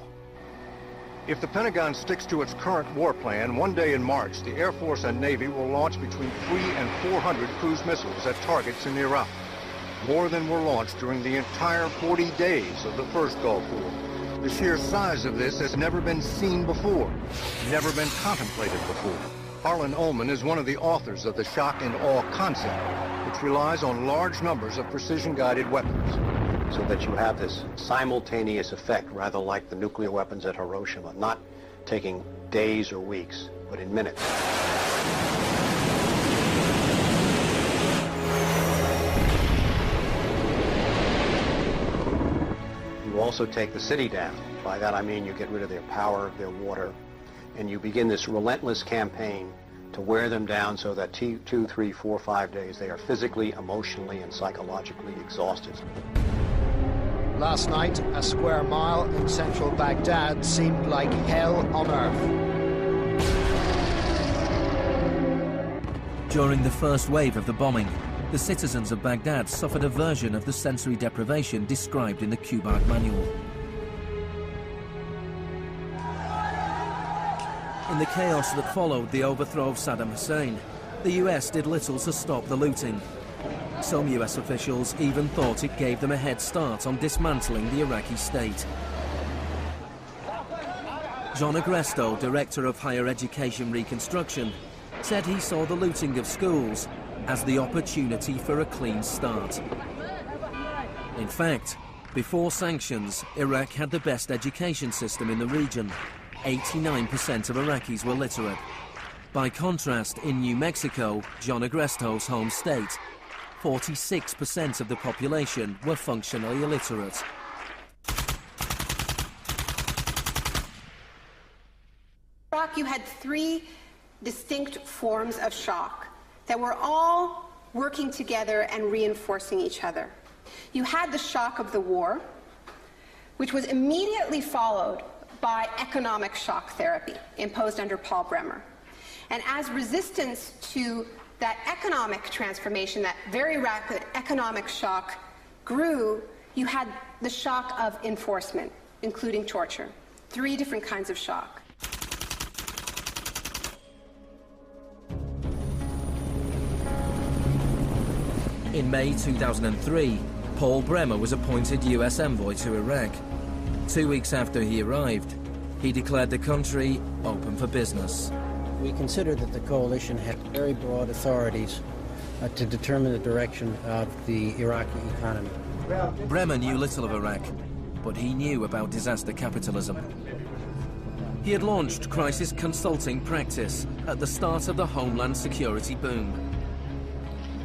If the Pentagon sticks to its current war plan, one day in March, the Air Force and Navy will launch between 300 and 400 cruise missiles at targets in Iraq. More than were launched during the entire 40 days of the first Gulf War. The sheer size of this has never been seen before, never been contemplated before. Harlan Ullman is one of the authors of the shock and awe concept, which relies on large numbers of precision-guided weapons. So that you have this simultaneous effect, rather like the nuclear weapons at Hiroshima, not taking days or weeks, but in minutes. You also take the city down. By that I mean you get rid of their power, their water, and you begin this relentless campaign to wear them down so that 2, 3, 4, 5 days they are physically, emotionally, and psychologically exhausted. Last night, a square mile in central Baghdad seemed like hell on earth. During the first wave of the bombing, the citizens of Baghdad suffered a version of the sensory deprivation described in the Kubark Manual. In the chaos that followed the overthrow of Saddam Hussein, the US did little to stop the looting. Some US officials even thought it gave them a head start on dismantling the Iraqi state. John Agresto, Director of Higher Education Reconstruction, said he saw the looting of schools as the opportunity for a clean start. In fact, before sanctions, Iraq had the best education system in the region. 89% of Iraqis were literate. By contrast, in New Mexico, John Agresto's home state, 46% of the population were functionally illiterate. In Iraq, you had three distinct forms of shock that were all working together and reinforcing each other. You had the shock of the war, which was immediately followed by economic shock therapy imposed under Paul Bremer. And as resistance to that economic transformation, that very rapid economic shock grew, you had the shock of enforcement, including torture. Three different kinds of shock. In May 2003, Paul Bremer was appointed US envoy to Iraq. 2 weeks after he arrived, he declared the country open for business. We considered that the coalition had very broad authorities to determine the direction of the Iraqi economy. Bremer knew little of Iraq, but he knew about disaster capitalism. He had launched crisis consulting practice at the start of the Homeland Security boom.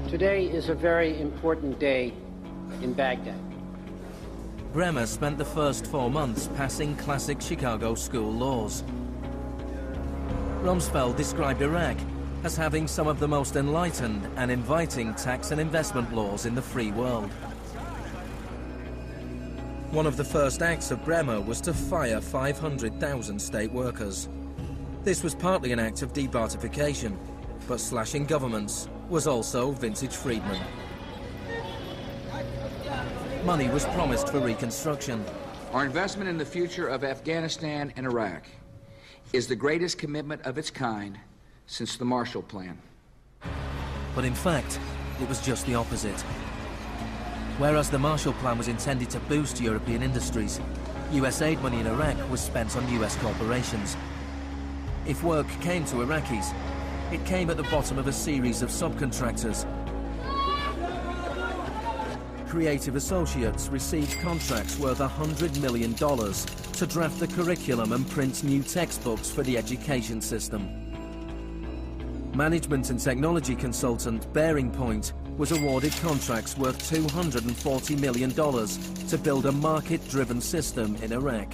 Today is a very important day in Baghdad. Bremer spent the first 4 months passing classic Chicago school laws. Rumsfeld described Iraq as having some of the most enlightened and inviting tax and investment laws in the free world. One of the first acts of Bremer was to fire 500,000 state workers. This was partly an act of debartification, but slashing governments was also vintage Friedman. Money was promised for reconstruction. Our investment in the future of Afghanistan and Iraq is the greatest commitment of its kind since the Marshall Plan. But in fact, it was just the opposite. Whereas the Marshall Plan was intended to boost European industries, US aid money in Iraq was spent on US corporations. If work came to Iraqis, it came at the bottom of a series of subcontractors. Creative associates received contracts worth $100 million to draft the curriculum and print new textbooks for the education system. Management and technology consultant Bearing Point was awarded contracts worth $240 million to build a market-driven system in Iraq.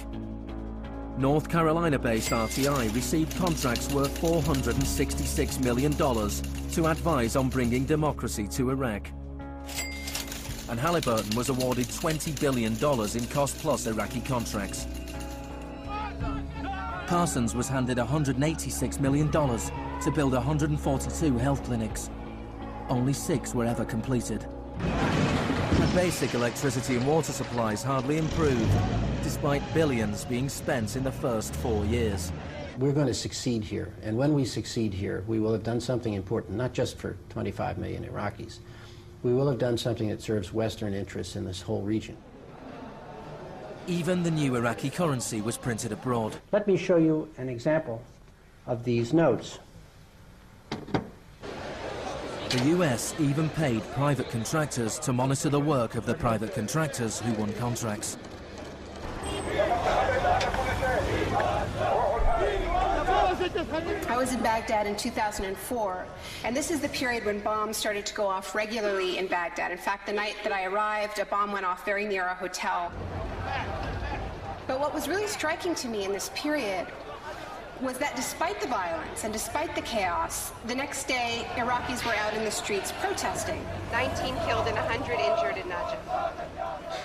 North Carolina-based RTI received contracts worth $466 million to advise on bringing democracy to Iraq. And Halliburton was awarded $20 billion in cost-plus Iraqi contracts. Parsons was handed $186 million to build 142 health clinics. Only 6 were ever completed. And basic electricity and water supplies hardly improved, despite billions being spent in the first 4 years. We're going to succeed here, and when we succeed here, we will have done something important, not just for 25 million Iraqis. We will have done something that serves Western interests in this whole region. Even the new Iraqi currency was printed abroad. Let me show you an example of these notes. The US even paid private contractors to monitor the work of the private contractors who won contracts. I was in Baghdad in 2004, and this is the period when bombs started to go off regularly in Baghdad. In fact, the night that I arrived, a bomb went off very near our hotel. But what was really striking to me in this period was that despite the violence and despite the chaos, the next day, Iraqis were out in the streets protesting. 19 killed and 100 injured in Najaf.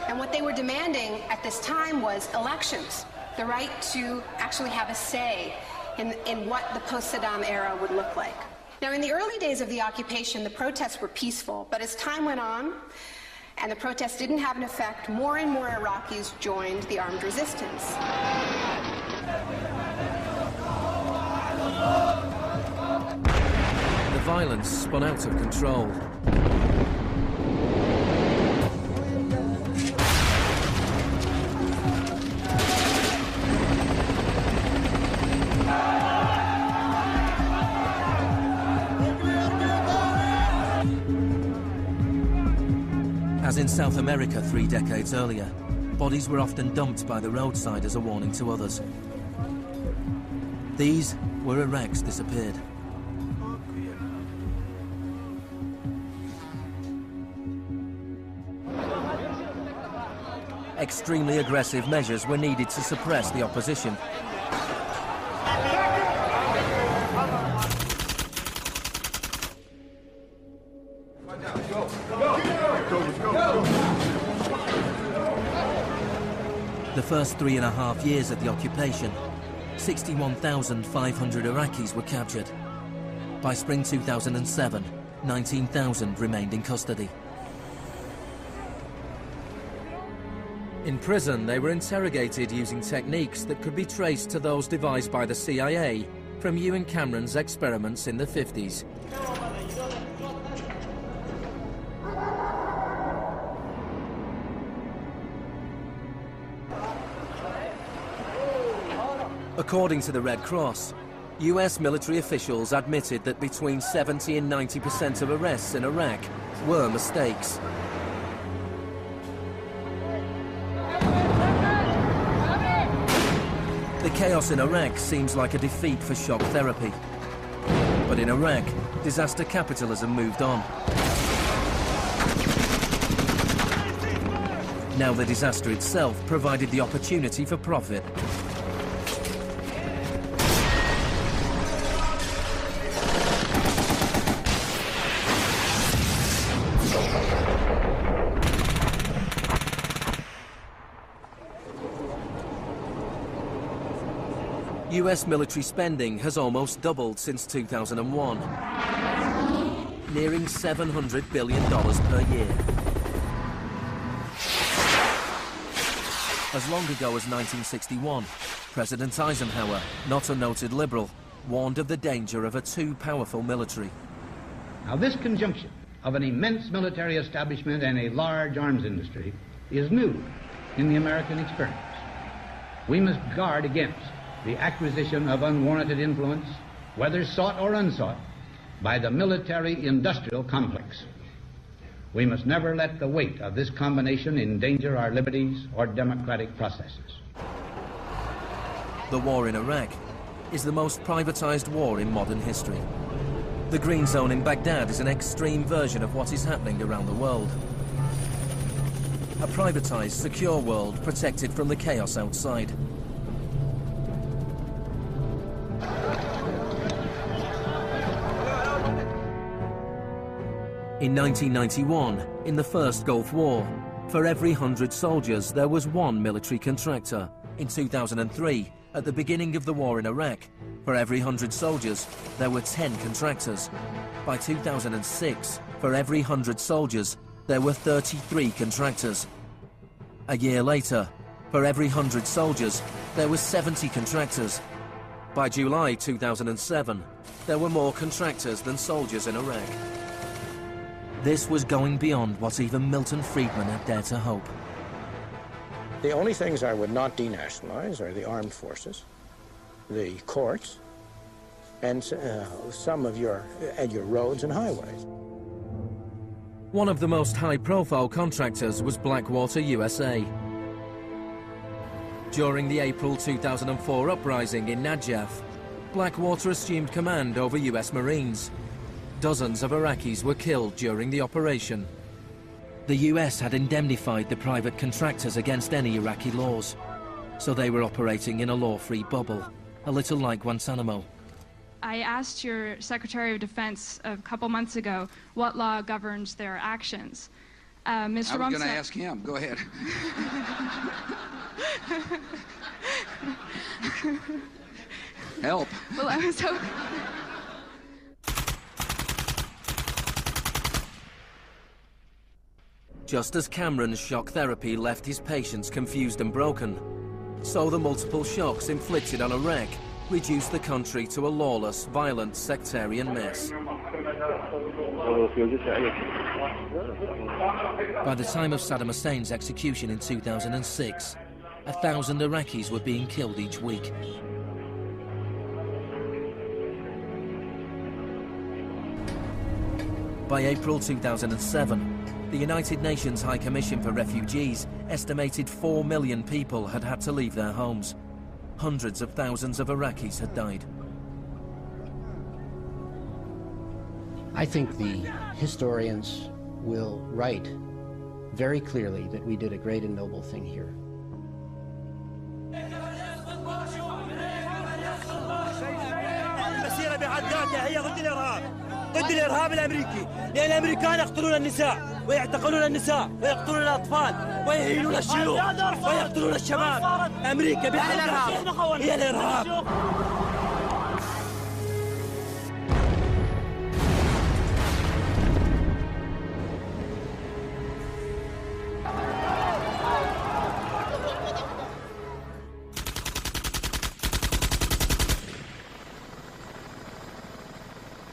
And what they were demanding at this time was elections, the right to actually have a say in what the post-Saddam era would look like. Now, in the early days of the occupation, the protests were peaceful, but as time went on, and the protests didn't have an effect, more and more Iraqis joined the armed resistance. The violence spun out of control. As in South America 3 decades earlier, bodies were often dumped by the roadside as a warning to others. These were Iraq's disappeared. Extremely aggressive measures were needed to suppress the opposition. The first 3.5 years of the occupation, 61,500 Iraqis were captured. By spring 2007, 19,000 remained in custody. In prison, they were interrogated using techniques that could be traced to those devised by the CIA from Ewan Cameron's experiments in the 50s. According to the Red Cross, US military officials admitted that between 70 and 90% of arrests in Iraq were mistakes. The chaos in Iraq seems like a defeat for shock therapy. But in Iraq, disaster capitalism moved on. Now the disaster itself provided the opportunity for profit. US military spending has almost doubled since 2001, nearing $700 billion per year. As long ago as 1961, President Eisenhower, not a noted liberal, warned of the danger of a too powerful military. Now, this conjunction of an immense military establishment and a large arms industry is new in the American experience. We must guard against the acquisition of unwarranted influence, whether sought or unsought, by the military-industrial complex. We must never let the weight of this combination endanger our liberties or democratic processes. The war in Iraq is the most privatized war in modern history. The Green Zone in Baghdad is an extreme version of what is happening around the world. A privatized, secure world protected from the chaos outside. In 1991, in the First Gulf War, for every 100 soldiers, there was one military contractor. In 2003, at the beginning of the war in Iraq, for every 100 soldiers, there were 10 contractors. By 2006, for every 100 soldiers, there were 33 contractors. A year later, for every 100 soldiers, there were 70 contractors. By July 2007, there were more contractors than soldiers in Iraq. This was going beyond what even Milton Friedman had dared to hope. The only things I would not denationalize are the armed forces, the courts, and some of your roads and highways. One of the most high-profile contractors was Blackwater USA. During the April 2004 uprising in Najaf, Blackwater assumed command over US Marines. Dozens of Iraqis were killed during the operation. The US had indemnified the private contractors against any Iraqi laws, so they were operating in a law-free bubble, a little like Guantanamo. I asked your Secretary of Defense a couple months ago what law governs their actions. Mr. I was going to ask him. Go ahead. Help. Well, I was hoping... Just as Cameron's shock therapy left his patients confused and broken, so the multiple shocks inflicted on Iraq reduced the country to a lawless, violent, sectarian mess. By the time of Saddam Hussein's execution in 2006, 1,000 Iraqis were being killed each week. By April 2007, the United Nations High Commission for Refugees estimated 4 million people had had to leave their homes. Hundreds of thousands of Iraqis had died. I think the historians will write very clearly that we did a great and noble thing here. ضد الإرهاب الأمريكي، لأن الأمريكان يقتلون النساء ويعتقلون النساء ويقتلون الأطفال ويهينون الشيوخ ويقتلون الشباب. أمريكا بحقها هي الإرهاب.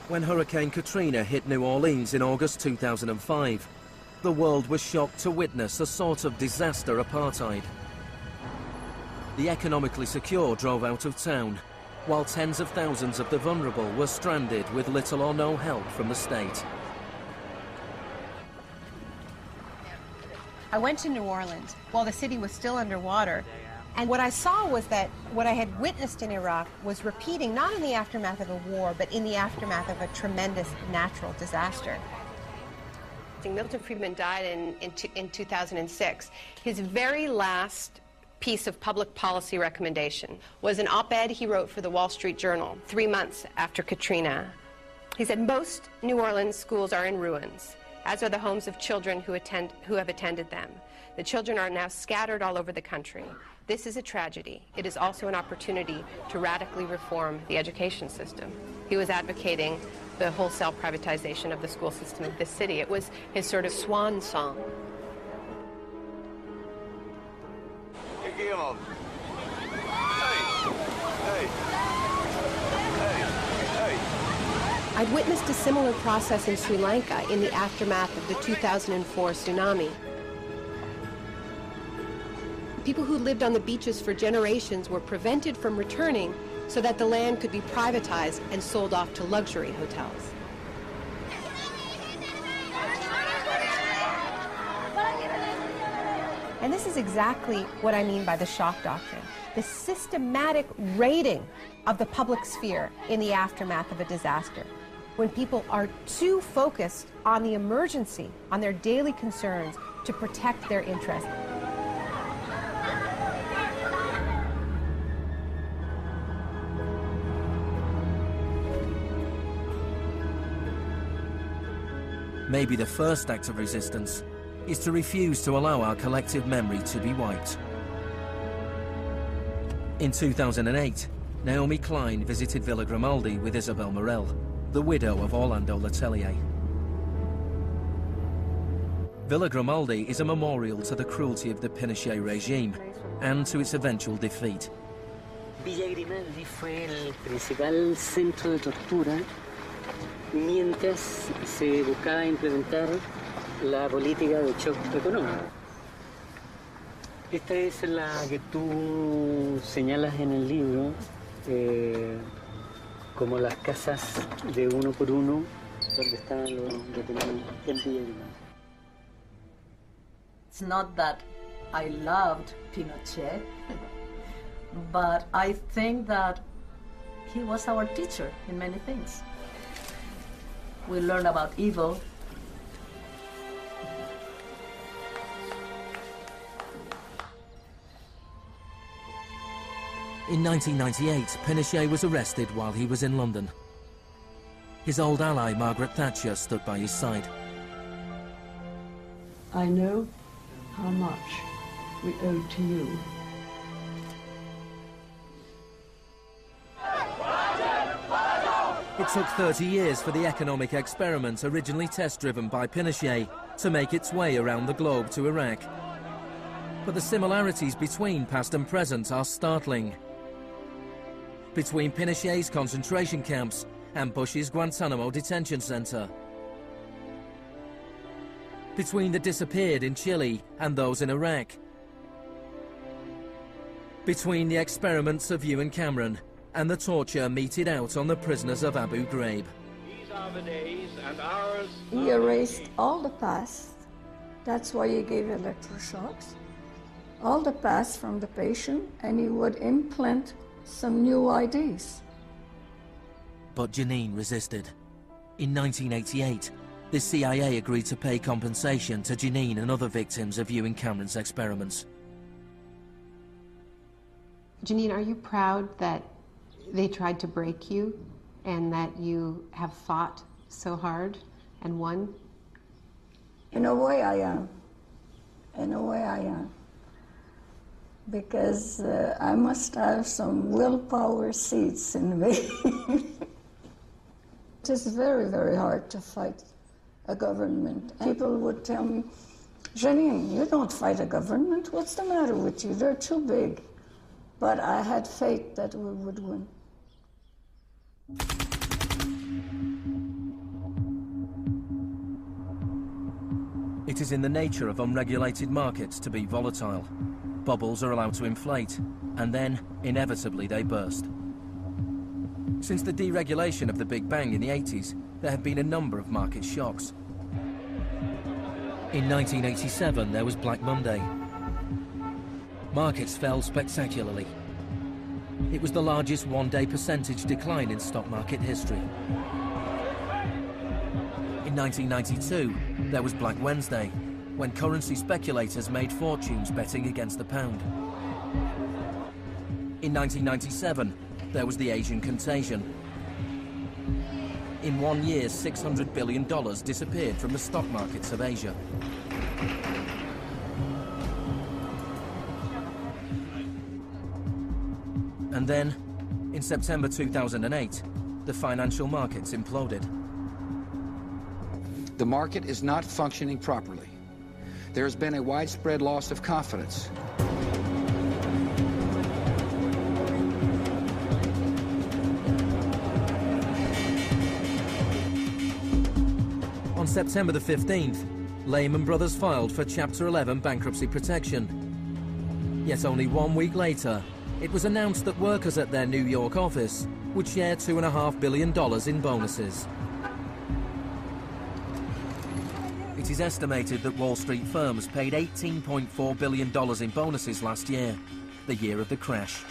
When Hurricane Katrina hit New Orleans in August 2005, the world was shocked to witness a sort of disaster apartheid. The economically secure drove out of town, while tens of thousands of the vulnerable were stranded with little or no help from the state. I went to New Orleans while the city was still underwater, and what I saw was that what I had witnessed in Iraq was repeating, not in the aftermath of a war, but in the aftermath of a tremendous natural disaster. Milton Friedman died in 2006. His very last piece of public policy recommendation was an op-ed he wrote for the Wall Street Journal 3 months after Katrina. He said, most New Orleans schools are in ruins, as are the homes of children who have attended them. The children are now scattered all over the country. This is a tragedy. It is also an opportunity to radically reform the education system. He was advocating the wholesale privatization of the school system of this city. It was his sort of swan song. I'd witnessed a similar process in Sri Lanka in the aftermath of the 2004 tsunami. People who lived on the beaches for generations were prevented from returning so that the land could be privatized and sold off to luxury hotels. And this is exactly what I mean by the shock doctrine, the systematic raiding of the public sphere in the aftermath of a disaster, when people are too focused on the emergency, on their daily concerns, to protect their interests. Maybe the first act of resistance is to refuse to allow our collective memory to be wiped. In 2008, Naomi Klein visited Villa Grimaldi with Isabel Morel, the widow of Orlando Letelier. Villa Grimaldi is a memorial to the cruelty of the Pinochet regime and to its eventual defeat. Villa Grimaldi fue el principal centro de tortura mientras se buscaba implementar la política de shock económico. Esta es la que tú señalas en el libro como las casas de uno por uno donde estaban los detenidos en Villa Grimaldi. It's not that I loved Pinochet, but I think that he was our teacher in many things. We learned about evil. In 1998, Pinochet was arrested while he was in London. His old ally, Margaret Thatcher, stood by his side. I know how much we owe to you. It took 30 years for the economic experiment originally test-driven by Pinochet to make its way around the globe to Iraq. But the similarities between past and present are startling. between Pinochet's concentration camps and Bush's Guantanamo detention center, between the disappeared in Chile and those in Iraq, between the experiments of Ewan Cameron and the torture meted out on the prisoners of Abu Ghraib. These are the days and hours. He erased all the past. That's why he gave electroshocks. All the past from the patient, and he would implant some new ideas. But Janine resisted. In 1988, the CIA agreed to pay compensation to Janine and other victims of Ewan Cameron's experiments. Janine, are you proud that they tried to break you and that you have fought so hard and won? In a way I am. In a way I am. Because I must have some willpower seeds in me. It is very, very hard to fight a government. People would tell me, Janine, you don't fight a government. What's the matter with you? They're too big. But I had faith that we would win. It is in the nature of unregulated markets to be volatile. Bubbles are allowed to inflate, and then, inevitably, they burst. Since the deregulation of the Big Bang in the 80s, there have been a number of market shocks. In 1987, there was Black Monday. Markets fell spectacularly. It was the largest one-day percentage decline in stock market history. In 1992, there was Black Wednesday, when currency speculators made fortunes betting against the pound. In 1997, there was the Asian contagion. In 1 year, $600 billion disappeared from the stock markets of Asia. And then, in September 2008, the financial markets imploded. The market is not functioning properly. There has been a widespread loss of confidence. On September the 15th, Lehman Brothers filed for Chapter 11 bankruptcy protection. Yet only 1 week later, it was announced that workers at their New York office would share $2.5 billion in bonuses. It is estimated that Wall Street firms paid $18.4 billion in bonuses last year, the year of the crash.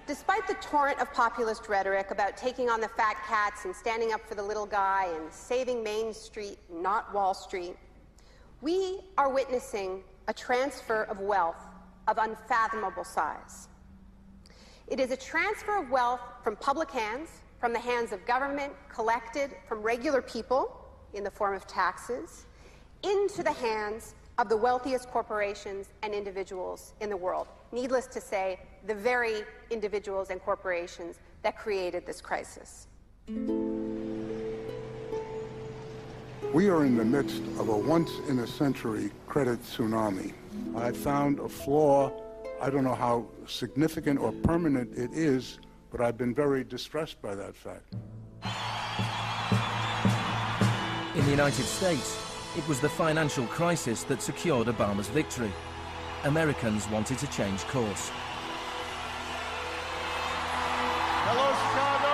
Despite the torrent of populist rhetoric about taking on the fat cats and standing up for the little guy and saving Main Street, not Wall Street, we are witnessing a transfer of wealth of unfathomable size. It is a transfer of wealth from public hands, from the hands of government, collected from regular people in the form of taxes, into the hands of the wealthiest corporations and individuals in the world. Needless to say, the very individuals and corporations that created this crisis. We are in the midst of a once-in-a-century credit tsunami. I found a flaw. I don't know how significant or permanent it is, but I've been very distressed by that fact. In the United States, it was the financial crisis that secured Obama's victory. Americans wanted to change course. Hello, Chicago!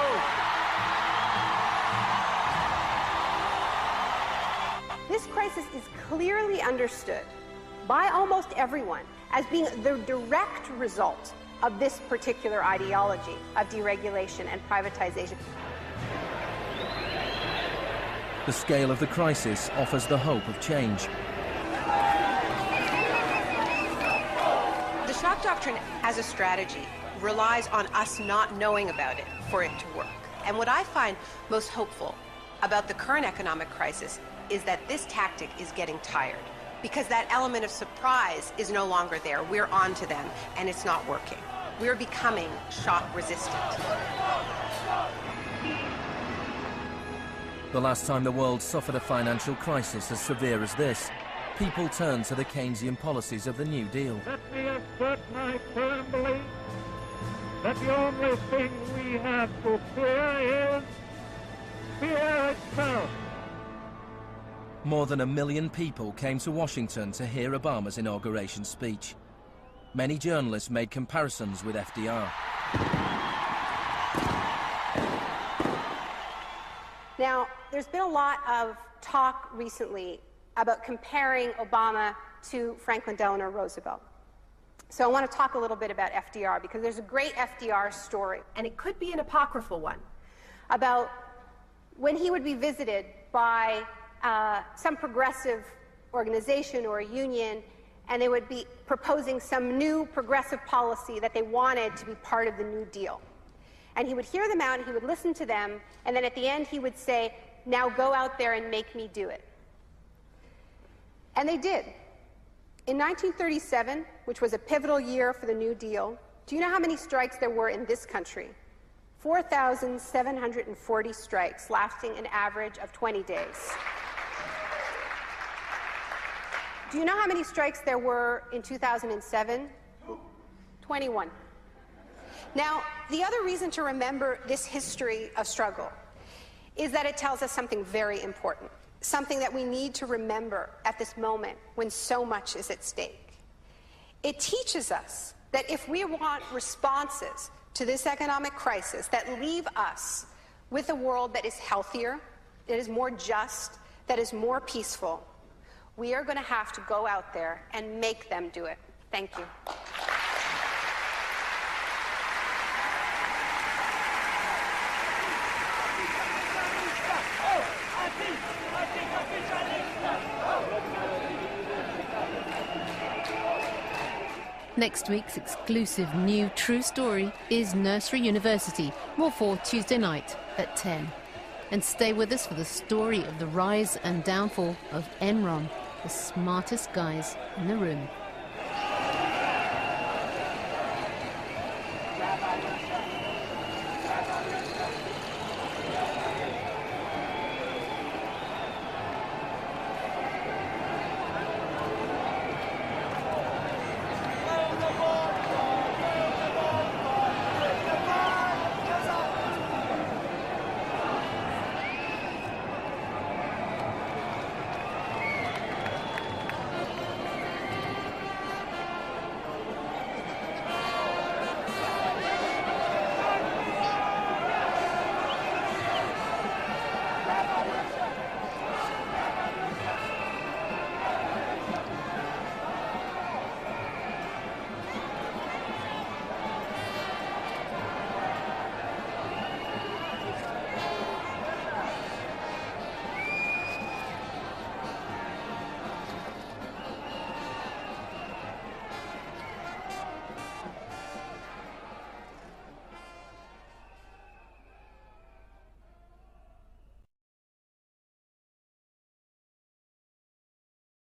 This crisis is clearly understood by almost everyone as being the direct result of this particular ideology of deregulation and privatization. The scale of the crisis offers the hope of change. The shock doctrine as a strategy relies on us not knowing about it for it to work. And what I find most hopeful about the current economic crisis is that this tactic is getting tired, because that element of surprise is no longer there. We're on to them, and it's not working. We're becoming shock resistant. The last time the world suffered a financial crisis as severe as this people turned to the Keynesian policies of the New Deal. Let me assert my firm belief that the only thing we have to fear is fear itself. More than 1 million people came to Washington to hear Obama's inauguration speech. Many journalists made comparisons with FDR. Now, there's been a lot of talk recently about comparing Obama to Franklin Delano Roosevelt. So I want to talk a little bit about FDR, because there's a great FDR story, and it could be an apocryphal one, about when he would be visited by some progressive organization or a union, and they would be proposing some new progressive policy that they wanted to be part of the New Deal. And he would hear them out, and he would listen to them, and then at the end he would say, "Now go out there and make me do it." And they did. In 1937, which was a pivotal year for the New Deal, do you know how many strikes there were in this country? 4,740 strikes, lasting an average of 20 days. Do you know how many strikes there were in 2007? 21. Now, the other reason to remember this history of struggle is that it tells us something very important, something that we need to remember at this moment when so much is at stake. It teaches us that if we want responses to this economic crisis that leave us with a world that is healthier, that is more just, that is more peaceful, we are going to have to go out there and make them do it. Thank you. Next week's exclusive new true story is Nursery University, more for Tuesday night at 10. And stay with us for the story of the rise and downfall of Enron, the smartest guys in the room.